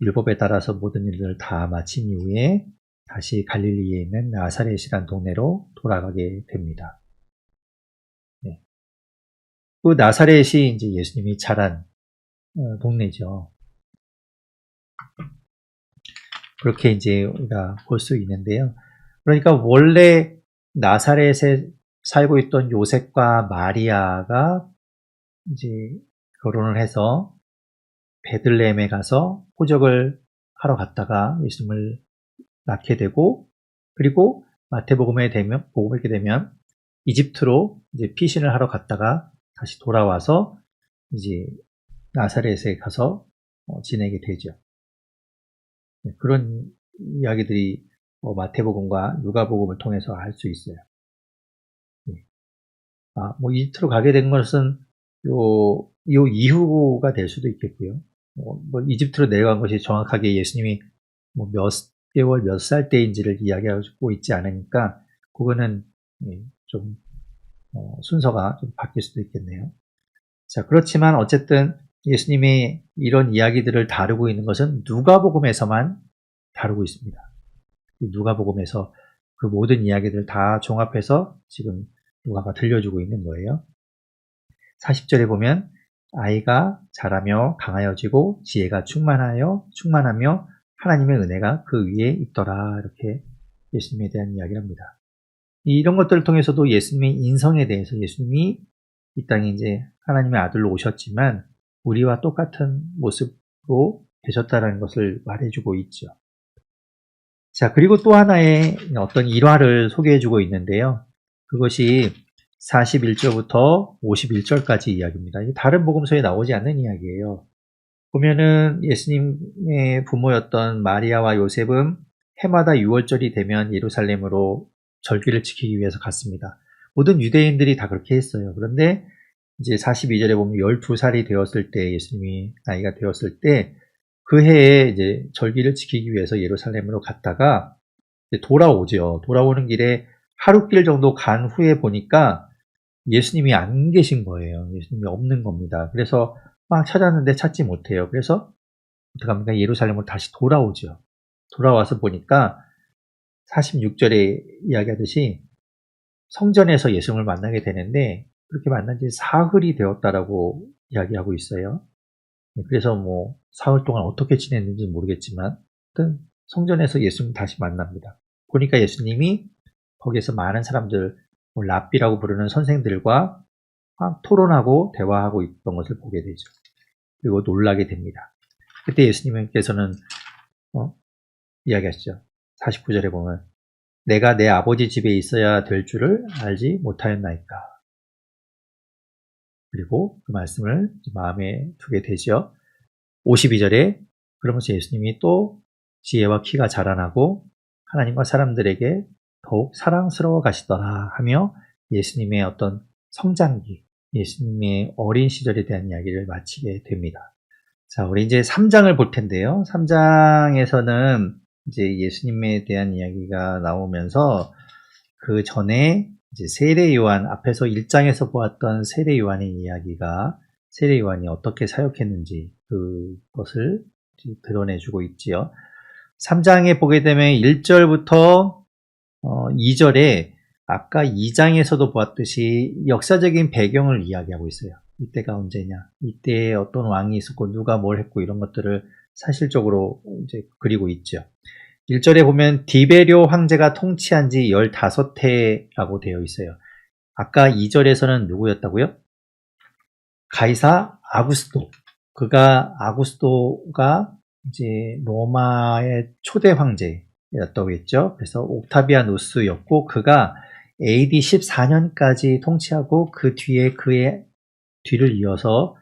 율법에 따라서 모든 일을 다 마친 이후에 다시 갈릴리에 있는 나사렛이란 동네로 돌아가게 됩니다. 네. 그 나사렛이 이제 예수님이 자란 동네죠. 그렇게 이제 우리가 볼 수 있는데요. 그러니까 원래 나사렛에 살고 있던 요셉과 마리아가 이제 결혼을 해서 베들레헴에 가서 호적을 하러 갔다가 예수님을 낳게 되고, 그리고 마태복음에 보게 되면 이집트로 이제 피신을 하러 갔다가 다시 돌아와서 이제 나사렛에 가서 지내게 되죠. 그런 이야기들이 마태복음과 누가복음을 통해서 알 수 있어요. 이집트로 가게 된 것은 요 이후가 될 수도 있겠고요. 이집트로 내려간 것이 정확하게 예수님이 몇 개월, 몇 살 때인지를 이야기하고 있지 않으니까 그거는 좀 순서가 좀 바뀔 수도 있겠네요. 자, 그렇지만 어쨌든 예수님이 이런 이야기들을 다루고 있는 것은 누가복음에서만 다루고 있습니다. 누가복음에서 그 모든 이야기들을 다 종합해서 지금 누가가 들려주고 있는 거예요. 40절에 보면 아이가 자라며 강하여지고 지혜가 충만하며 하나님의 은혜가 그 위에 있더라 이렇게 예수님에 대한 이야기를 합니다. 이런 것들을 통해서도 예수님의 인성에 대해서 예수님이 이 땅에 이제 하나님의 아들로 오셨지만 우리와 똑같은 모습으로 계셨다라는 것을 말해주고 있죠. 자, 그리고 또 하나의 어떤 일화를 소개해주고 있는데요. 그것이 41절부터 51절까지 이야기입니다. 다른 복음서에 나오지 않는 이야기예요. 보면은 예수님의 부모였던 마리아와 요셉은 해마다 6월절이 되면 예루살렘으로 절기를 지키기 위해서 갔습니다. 모든 유대인들이 다 그렇게 했어요. 그런데 이제 42절에 보면 12살이 되었을 때 예수님이 나이가 되었을 때 그 해에 이제 절기를 지키기 위해서 예루살렘으로 갔다가 이제 돌아오죠. 돌아오는 길에 하루길 정도 간 후에 보니까 예수님이 안 계신 거예요. 예수님이 없는 겁니다. 그래서 막 찾았는데 찾지 못해요. 그래서 어떻게 합니까? 예루살렘으로 다시 돌아오죠. 돌아와서 보니까 46절에 이야기하듯이 성전에서 예수님을 만나게 되는데 그렇게 만난 지 사흘이 되었다라고 이야기하고 있어요. 그래서 뭐 사흘 동안 어떻게 지냈는지 모르겠지만 하여튼 성전에서 예수님 다시 만납니다. 보니까 예수님이 거기에서 많은 사람들, 랍비라고 부르는 선생들과 토론하고 대화하고 있던 것을 보게 되죠. 그리고 놀라게 됩니다. 그때 예수님께서는 이야기하시죠. 49절에 보면 내가 내 아버지 집에 있어야 될 줄을 알지 못하였나이까. 그리고 그 말씀을 마음에 두게 되죠. 52절에 그러면서 예수님이 또 지혜와 키가 자라나고 하나님과 사람들에게 더욱 사랑스러워 가시더라 하며 예수님의 어떤 성장기, 예수님의 어린 시절에 대한 이야기를 마치게 됩니다. 자, 우리 이제 3장을 볼 텐데요. 3장에서는 이제 예수님에 대한 이야기가 나오면서 그 전에 이제 세례 요한, 앞에서 1장에서 보았던 세례 요한의 이야기가 세례 요한이 어떻게 사역했는지 그것을 드러내주고 있지요. 3장에 보게 되면 1절부터 2절에 아까 2장에서도 보았듯이 역사적인 배경을 이야기하고 있어요. 이때가 언제냐, 이때에 어떤 왕이 있었고 누가 뭘 했고 이런 것들을 사실적으로 이제 그리고 있죠. 1절에 보면 디베료 황제가 통치한 지 15해라고 되어 있어요. 아까 2절에서는 누구였다고요? 가이사 아구스토. 아구스토가 이제 로마의 초대 황제였다고 했죠. 그래서 옥타비아누스였고 그가 AD 14년까지 통치하고 그 뒤에 그의 뒤를 이어서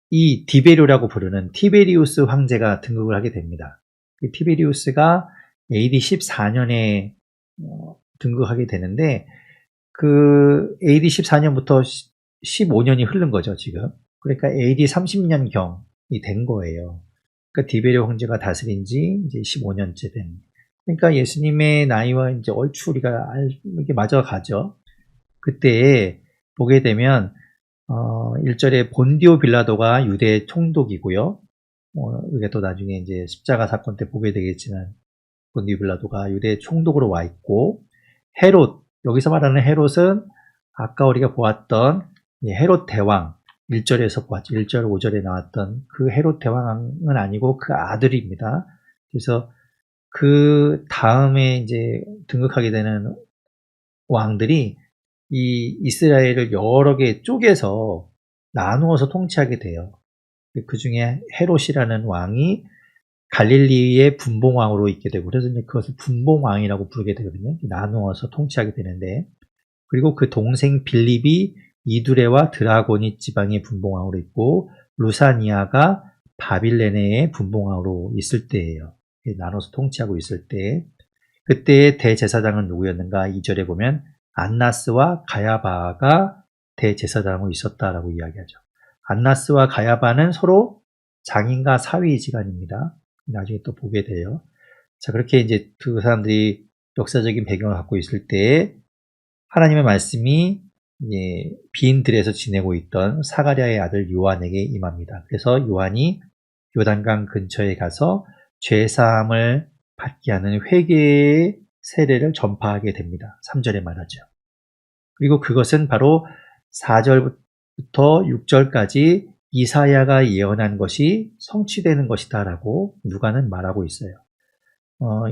이 디베료라고 부르는 티베리우스 황제가 등극을 하게 됩니다. 그 티베리우스가 AD 14년에 등극하게 되는데 그 AD 14년부터 15년이 흐른 거죠, 지금. 그러니까 AD 30년경이 된 거예요. 그러니까 디베료 황제가 다스린 지 이제 15년째 된. 그러니까 예수님의 나이와 이제 얼추 우리가 이게 맞아가죠. 그때 보게 되면 1절에 본디오 빌라도가 유대 총독이고요. 이게 또 나중에 이제 십자가 사건 때 보게 되겠지만 본디오 빌라도가 유대 총독으로 와 있고 헤롯, 여기서 말하는 헤롯은 아까 우리가 보았던 헤롯 대왕 1절에서 보았죠. 1절, 5절에 나왔던 그 헤롯 대왕은 아니고 그 아들입니다. 그래서 그 다음에 이제 등극하게 되는 왕들이 이 이스라엘을 여러 개 쪼개서 나누어서 통치하게 돼요. 그 중에 헤롯이라는 왕이 갈릴리의 분봉왕으로 있게 되고 그래서 이제 그것을 분봉왕이라고 부르게 되거든요. 나누어서 통치하게 되는데 그리고 그 동생 빌립이 이두레와 드라고니 지방의 분봉왕으로 있고 루사니아가 바빌레네의 분봉왕으로 있을 때예요. 나눠서 통치하고 있을 때 그때의 대제사장은 누구였는가? 2절에 보면 안나스와 가야바가 대제사장으로 있었다라고 이야기하죠. 안나스와 가야바는 서로 장인과 사위지간입니다. 나중에 또 보게 돼요. 자, 그렇게 이제 두 사람들이 역사적인 배경을 갖고 있을 때 하나님의 말씀이 빈 들에서 지내고 있던 사가랴의 아들 요한에게 임합니다. 그래서 요한이 요단강 근처에 가서 죄사함을 받게 하는 회개의 세례를 전파하게 됩니다. 3절에 말하죠. 그리고 그것은 바로 4절부터 6절까지 이사야가 예언한 것이 성취되는 것이다 라고 누가는 말하고 있어요.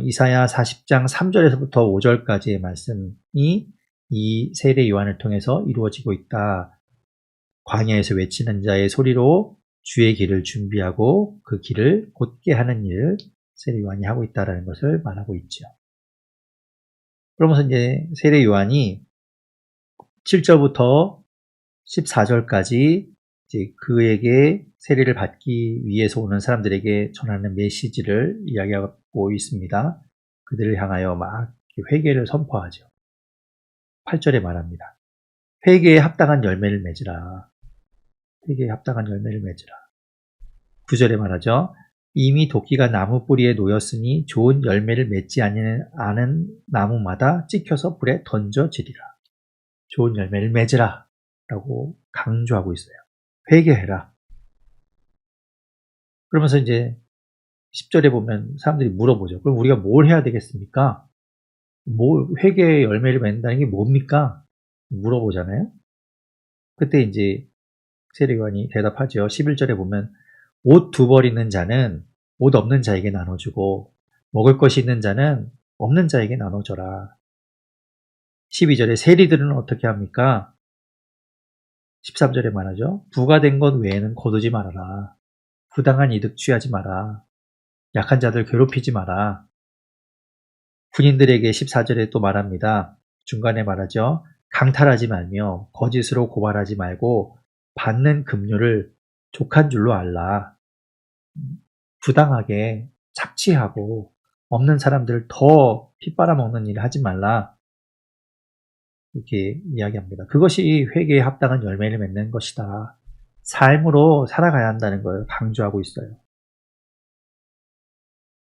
이사야 40장 3절에서부터 5절까지의 말씀이 이 세례 요한을 통해서 이루어지고 있다. 광야에서 외치는 자의 소리로 주의 길을 준비하고 그 길을 곧게 하는 일을 세례 요한이 하고 있다는 것을 말하고 있죠. 그러면서 이제 세례 요한이 7절부터 14절까지 이제 그에게 세례를 받기 위해서 오는 사람들에게 전하는 메시지를 이야기하고 있습니다. 그들을 향하여 막 회개를 선포하죠. 8절에 말합니다. 회개에 합당한 열매를 맺으라. 회개에 합당한 열매를 맺으라. 9절에 말하죠. 이미 도끼가 나무 뿌리에 놓였으니 좋은 열매를 맺지 않은 나무마다 찍혀서 불에 던져지리라. 좋은 열매를 맺으라 라고 강조하고 있어요. 회개해라. 그러면서 이제 10절에 보면 사람들이 물어보죠. 그럼 우리가 뭘 해야 되겠습니까? 회개의 열매를 맺는다는 게 뭡니까? 물어보잖아요. 그때 이제 세례 요한이 대답하죠. 11절에 보면 옷 2벌 있는 자는 옷 없는 자에게 나눠주고 먹을 것이 있는 자는 없는 자에게 나눠줘라. 12절에 세리들은 어떻게 합니까? 13절에 말하죠. 부가 된 것 외에는 거두지 말아라. 부당한 이득 취하지 마라. 약한 자들 괴롭히지 마라. 군인들에게 14절에 또 말합니다. 중간에 말하죠. 강탈하지 말며 거짓으로 고발하지 말고 받는 급료를 족한 줄로 알라. 부당하게 착취하고 없는 사람들을 더 핏빨아먹는 일을 하지 말라. 이렇게 이야기합니다. 그것이 회개에 합당한 열매를 맺는 것이다. 삶으로 살아가야 한다는 걸 강조하고 있어요.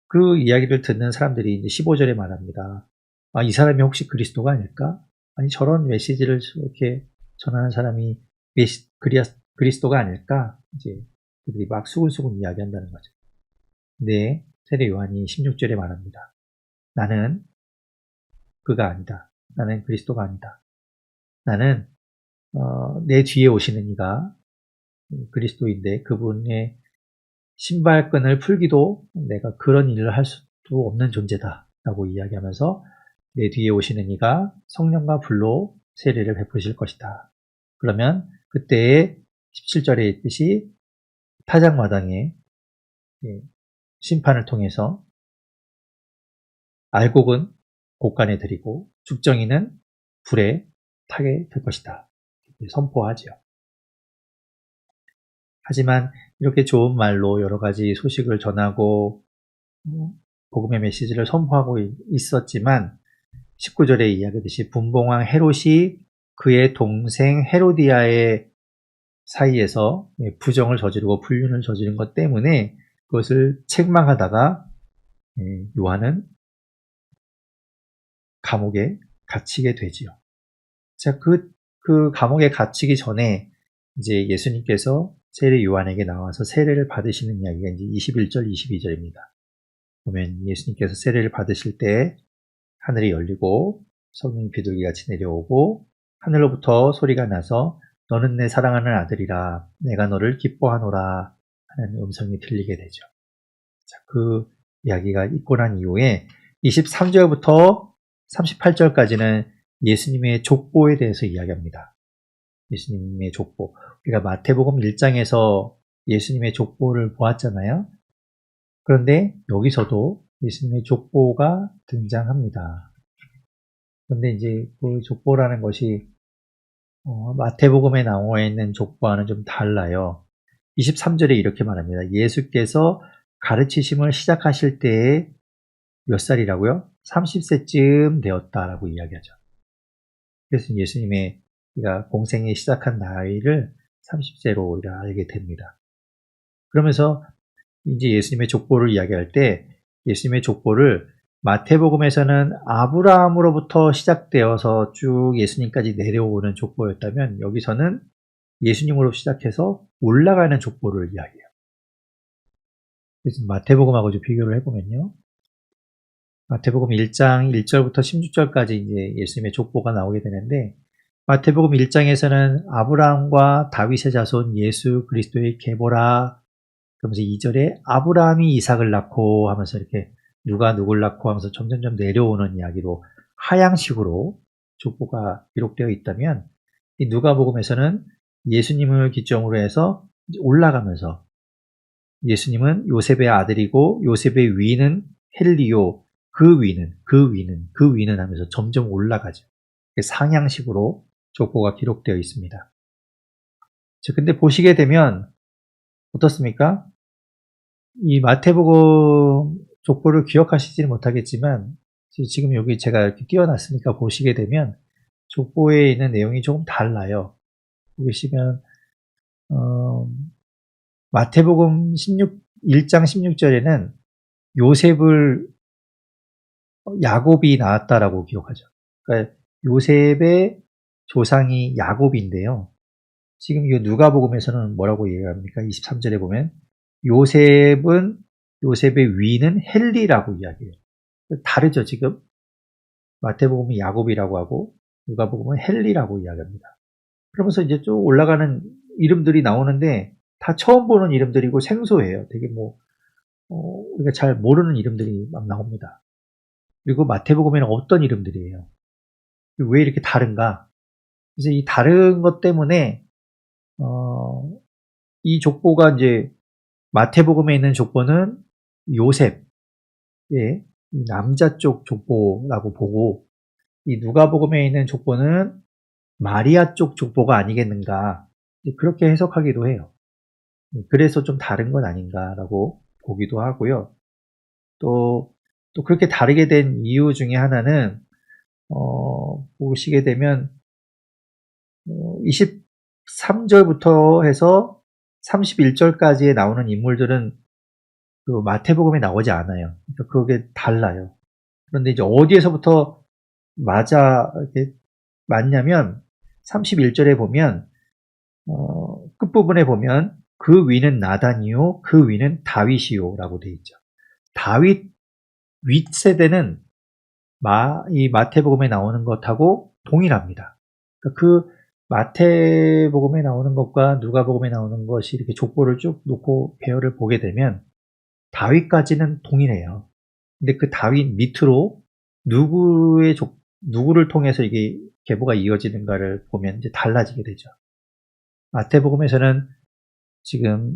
그 이야기를 듣는 사람들이 이제 15절에 말합니다. 아, 이 사람이 혹시 그리스도가 아닐까? 아니, 저런 메시지를 이렇게 전하는 사람이 그리스도가 아닐까? 이제 그들이 막 수근수근 이야기한다는 거죠. 근데 세례 요한이 16절에 말합니다. 나는 그가 아니다. 나는 그리스도가 아니다. 나는 내 뒤에 오시는 이가 그리스도인데 그분의 신발끈을 풀기도 내가 그런 일을 할 수도 없는 존재다 라고 이야기하면서 내 뒤에 오시는 이가 성령과 불로 세례를 베푸실 것이다. 그러면 그때의 17절에 있듯이 타작마당에 심판을 통해서 알곡은 곡간에 들이고 죽정이는 불에 타게 될 것이다. 선포하죠. 하지만 이렇게 좋은 말로 여러 가지 소식을 전하고 복음의 메시지를 선포하고 있었지만 19절에 이야기하듯이 분봉왕 헤롯이 그의 동생 헤로디아의 사이에서 부정을 저지르고 불륜을 저지른 것 때문에 그것을 책망하다가 요한은 감옥에 갇히게 되지요. 자, 그 감옥에 갇히기 전에 이제 예수님께서 세례 요한에게 나와서 세례를 받으시는 이야기가 이제 21절, 22절입니다. 보면 예수님께서 세례를 받으실 때 하늘이 열리고 성령이 비둘기같이 내려오고 하늘로부터 소리가 나서 너는 내 사랑하는 아들이라 내가 너를 기뻐하노라 하는 음성이 들리게 되죠. 자, 그 이야기가 있고 난 이후에 23절부터 38절까지는 예수님의 족보에 대해서 이야기합니다. 예수님의 족보. 우리가 마태복음 1장에서 예수님의 족보를 보았잖아요. 그런데 여기서도 예수님의 족보가 등장합니다. 그런데 이제 그 족보라는 것이 마태복음에 나와 있는 족보와는 좀 달라요. 23절에 이렇게 말합니다. 예수께서 가르치심을 시작하실 때에 몇 살이라고요? 30세쯤 되었다라고 이야기하죠. 그래서 예수님의 공생이 시작한 나이를 30세로 알게 됩니다. 그러면서 이제 예수님의 족보를 이야기할 때 예수님의 족보를 마태복음에서는 아브라함으로부터 시작되어서 쭉 예수님까지 내려오는 족보였다면 여기서는 예수님으로 시작해서 올라가는 족보를 이야기해요. 그래서 마태복음하고 좀 비교를 해보면요. 마태복음 1장 1절부터 16절까지 이제 예수님의 족보가 나오게 되는데 마태복음 1장에서는 아브라함과 다윗의 자손 예수 그리스도의 계보라 그러면서 2절에 아브라함이 이삭을 낳고 하면서 이렇게 누가 누굴 낳고 하면서 점점점 내려오는 이야기로 하향식으로 족보가 기록되어 있다면 이 누가복음에서는 예수님을 기점으로 해서 올라가면서 예수님은 요셉의 아들이고 요셉의 위는 헬리오, 그 위는 하면서 점점 올라가죠. 상향식으로 족보가 기록되어 있습니다. 근데 보시게 되면 어떻습니까? 이 마태복음 족보를 기억하시지는 못하겠지만 지금 여기 제가 이렇게 띄워놨으니까 보시게 되면 족보에 있는 내용이 조금 달라요. 보시면 마태복음 1장 16절에는 요셉을 야곱이 낳았다라고 기록하죠. 그러니까 요셉의 조상이 야곱인데요. 지금 이 누가복음에서는 뭐라고 얘기합니까? 23절에 보면 요셉의 위는 헬리라고 이야기해요. 다르죠, 지금? 마태복음이 야곱이라고 하고 누가복음은 헬리라고 이야기합니다. 그러면서 이제 쭉 올라가는 이름들이 나오는데 다 처음 보는 이름들이고 생소해요. 되게 우리가 잘 모르는 이름들이 막 나옵니다. 그리고 마태복음에는 어떤 이름들이에요? 왜 이렇게 다른가? 그래서 이 다른 것 때문에 이 족보가 이제 마태복음에 있는 족보는 요셉의 남자 쪽 족보라고 보고 이 누가복음에 있는 족보는 마리아 쪽 족보가 아니겠는가 그렇게 해석하기도 해요. 그래서 좀 다른 건 아닌가라고 보기도 하고요. 또 그렇게 다르게 된 이유 중에 하나는 보시게 되면 23절부터 해서 31절까지에 나오는 인물들은 그 마태복음에 나오지 않아요. 그러니까 그게 달라요. 그런데 이제 어디에서부터 맞냐면 31절에 보면 끝부분에 보면 그 위는 나단이요 그 위는 다윗이요 라고 되어 있죠. 다윗 윗세대는 이 마태복음에 나오는 것하고 동일합니다. 그 마태복음에 나오는 것과 누가복음에 나오는 것이 이렇게 족보를 쭉 놓고 배열을 보게 되면 다윗까지는 동일해요. 근데 그 다윗 밑으로 누구를 통해서 이게 계보가 이어지는가를 보면 이제 달라지게 되죠. 마태복음에서는 지금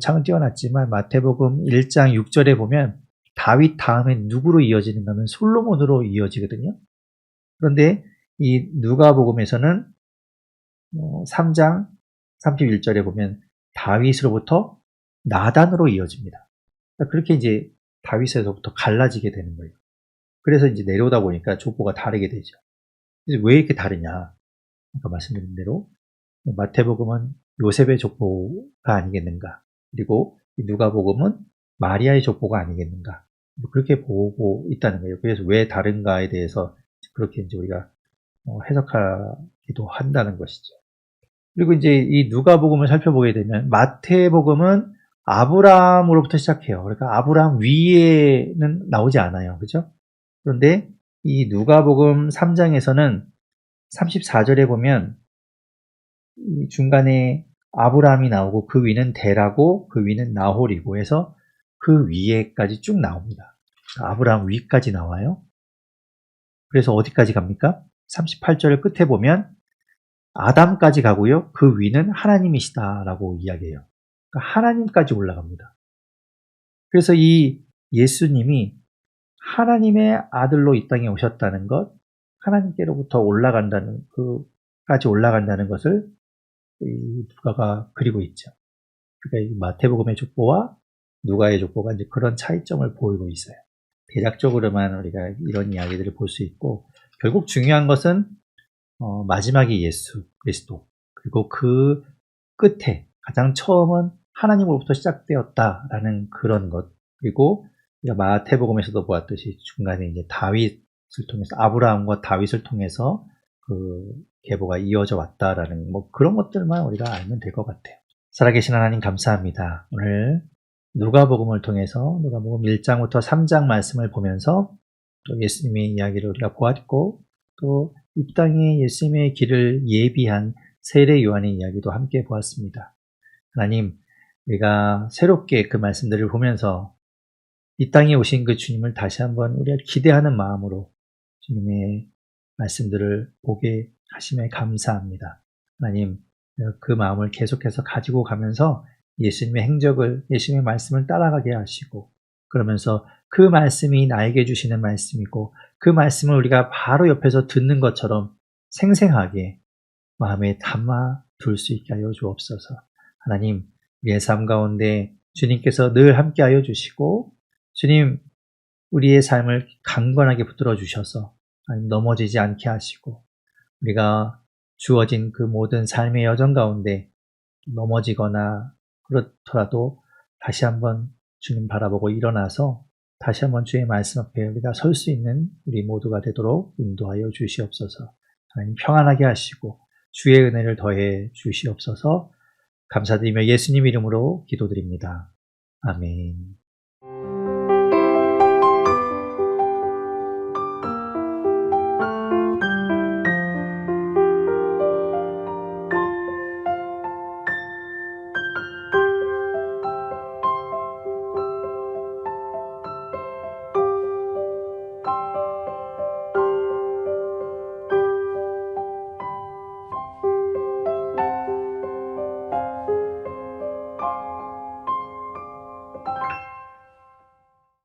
창은 띄워놨지만 마태복음 1장 6절에 보면 다윗 다음에 누구로 이어지는가 하면 솔로몬으로 이어지거든요. 그런데 이 누가복음에서는 3장 31절에 보면 다윗으로부터 나단으로 이어집니다. 그렇게 이제 다윗에서부터 갈라지게 되는 거예요. 그래서 이제 내려오다 보니까 족보가 다르게 되죠. 그래서 왜 이렇게 다르냐? 아까 말씀드린 대로 마태복음은 요셉의 족보가 아니겠는가? 그리고 누가복음은 마리아의 족보가 아니겠는가? 그렇게 보고 있다는 거예요. 그래서 왜 다른가에 대해서 그렇게 이제 우리가 해석하기도 한다는 것이죠. 그리고 이제 이 누가복음을 살펴보게 되면 마태복음은 아브라함으로부터 시작해요. 그러니까 아브라함 위에는 나오지 않아요. 그죠? 그런데 이 누가복음 3장에서는 34절에 보면 이 중간에 아브라함이 나오고 그 위는 데라고 그 위는 나홀이고 해서 그 위에까지 쭉 나옵니다. 아브라함 위까지 나와요. 그래서 어디까지 갑니까? 38절 끝에 보면 아담까지 가고요. 그 위는 하나님이시다라고 이야기해요. 그러니까 하나님까지 올라갑니다. 그래서 이 예수님이 하나님의 아들로 이 땅에 오셨다는 것, 하나님께로부터 까지 올라간다는 것을 이 누가가 그리고 있죠. 그러니까 이 마태복음의 족보와 누가의 족보가 이제 그런 차이점을 보이고 있어요. 대략적으로만 우리가 이런 이야기들을 볼 수 있고, 결국 중요한 것은 마지막이 예수 그리스도, 그리고 그 끝에 가장 처음은 하나님으로부터 시작되었다라는 그런 것, 그리고 마태복음에서도 보았듯이 중간에 이제 다윗을 통해서 아브라함과 다윗을 통해서 그 계보가 이어져 왔다라는 그런 것들만 우리가 알면 될 것 같아요. 살아계신 하나님 감사합니다. 오늘 누가복음을 통해서 누가복음 1장부터 3장 말씀을 보면서 또 예수님의 이야기를 우리가 보았고 또 이 땅에 예수님의 길을 예비한 세례 요한의 이야기도 함께 보았습니다. 하나님, 우리가 새롭게 그 말씀들을 보면서 이 땅에 오신 그 주님을 다시 한번 우리가 기대하는 마음으로 주님의 말씀들을 보게 하심에 감사합니다. 하나님, 그 마음을 계속해서 가지고 가면서 예수님의 행적을, 예수님의 말씀을 따라가게 하시고, 그러면서 그 말씀이 나에게 주시는 말씀이고, 그 말씀을 우리가 바로 옆에서 듣는 것처럼 생생하게 마음에 담아 둘 수 있게 하여 주옵소서. 하나님, 우리의 삶 가운데 주님께서 늘 함께하여 주시고, 주님, 우리의 삶을 강건하게 붙들어 주셔서 넘어지지 않게 하시고, 우리가 주어진 그 모든 삶의 여정 가운데 넘어지거나 그렇더라도 다시 한번 주님 바라보고 일어나서 다시 한번 주의 말씀 앞에 우리가 설 수 있는 우리 모두가 되도록 인도하여 주시옵소서. 하나님 평안하게 하시고 주의 은혜를 더해 주시옵소서. 감사드리며 예수님 이름으로 기도드립니다. 아멘.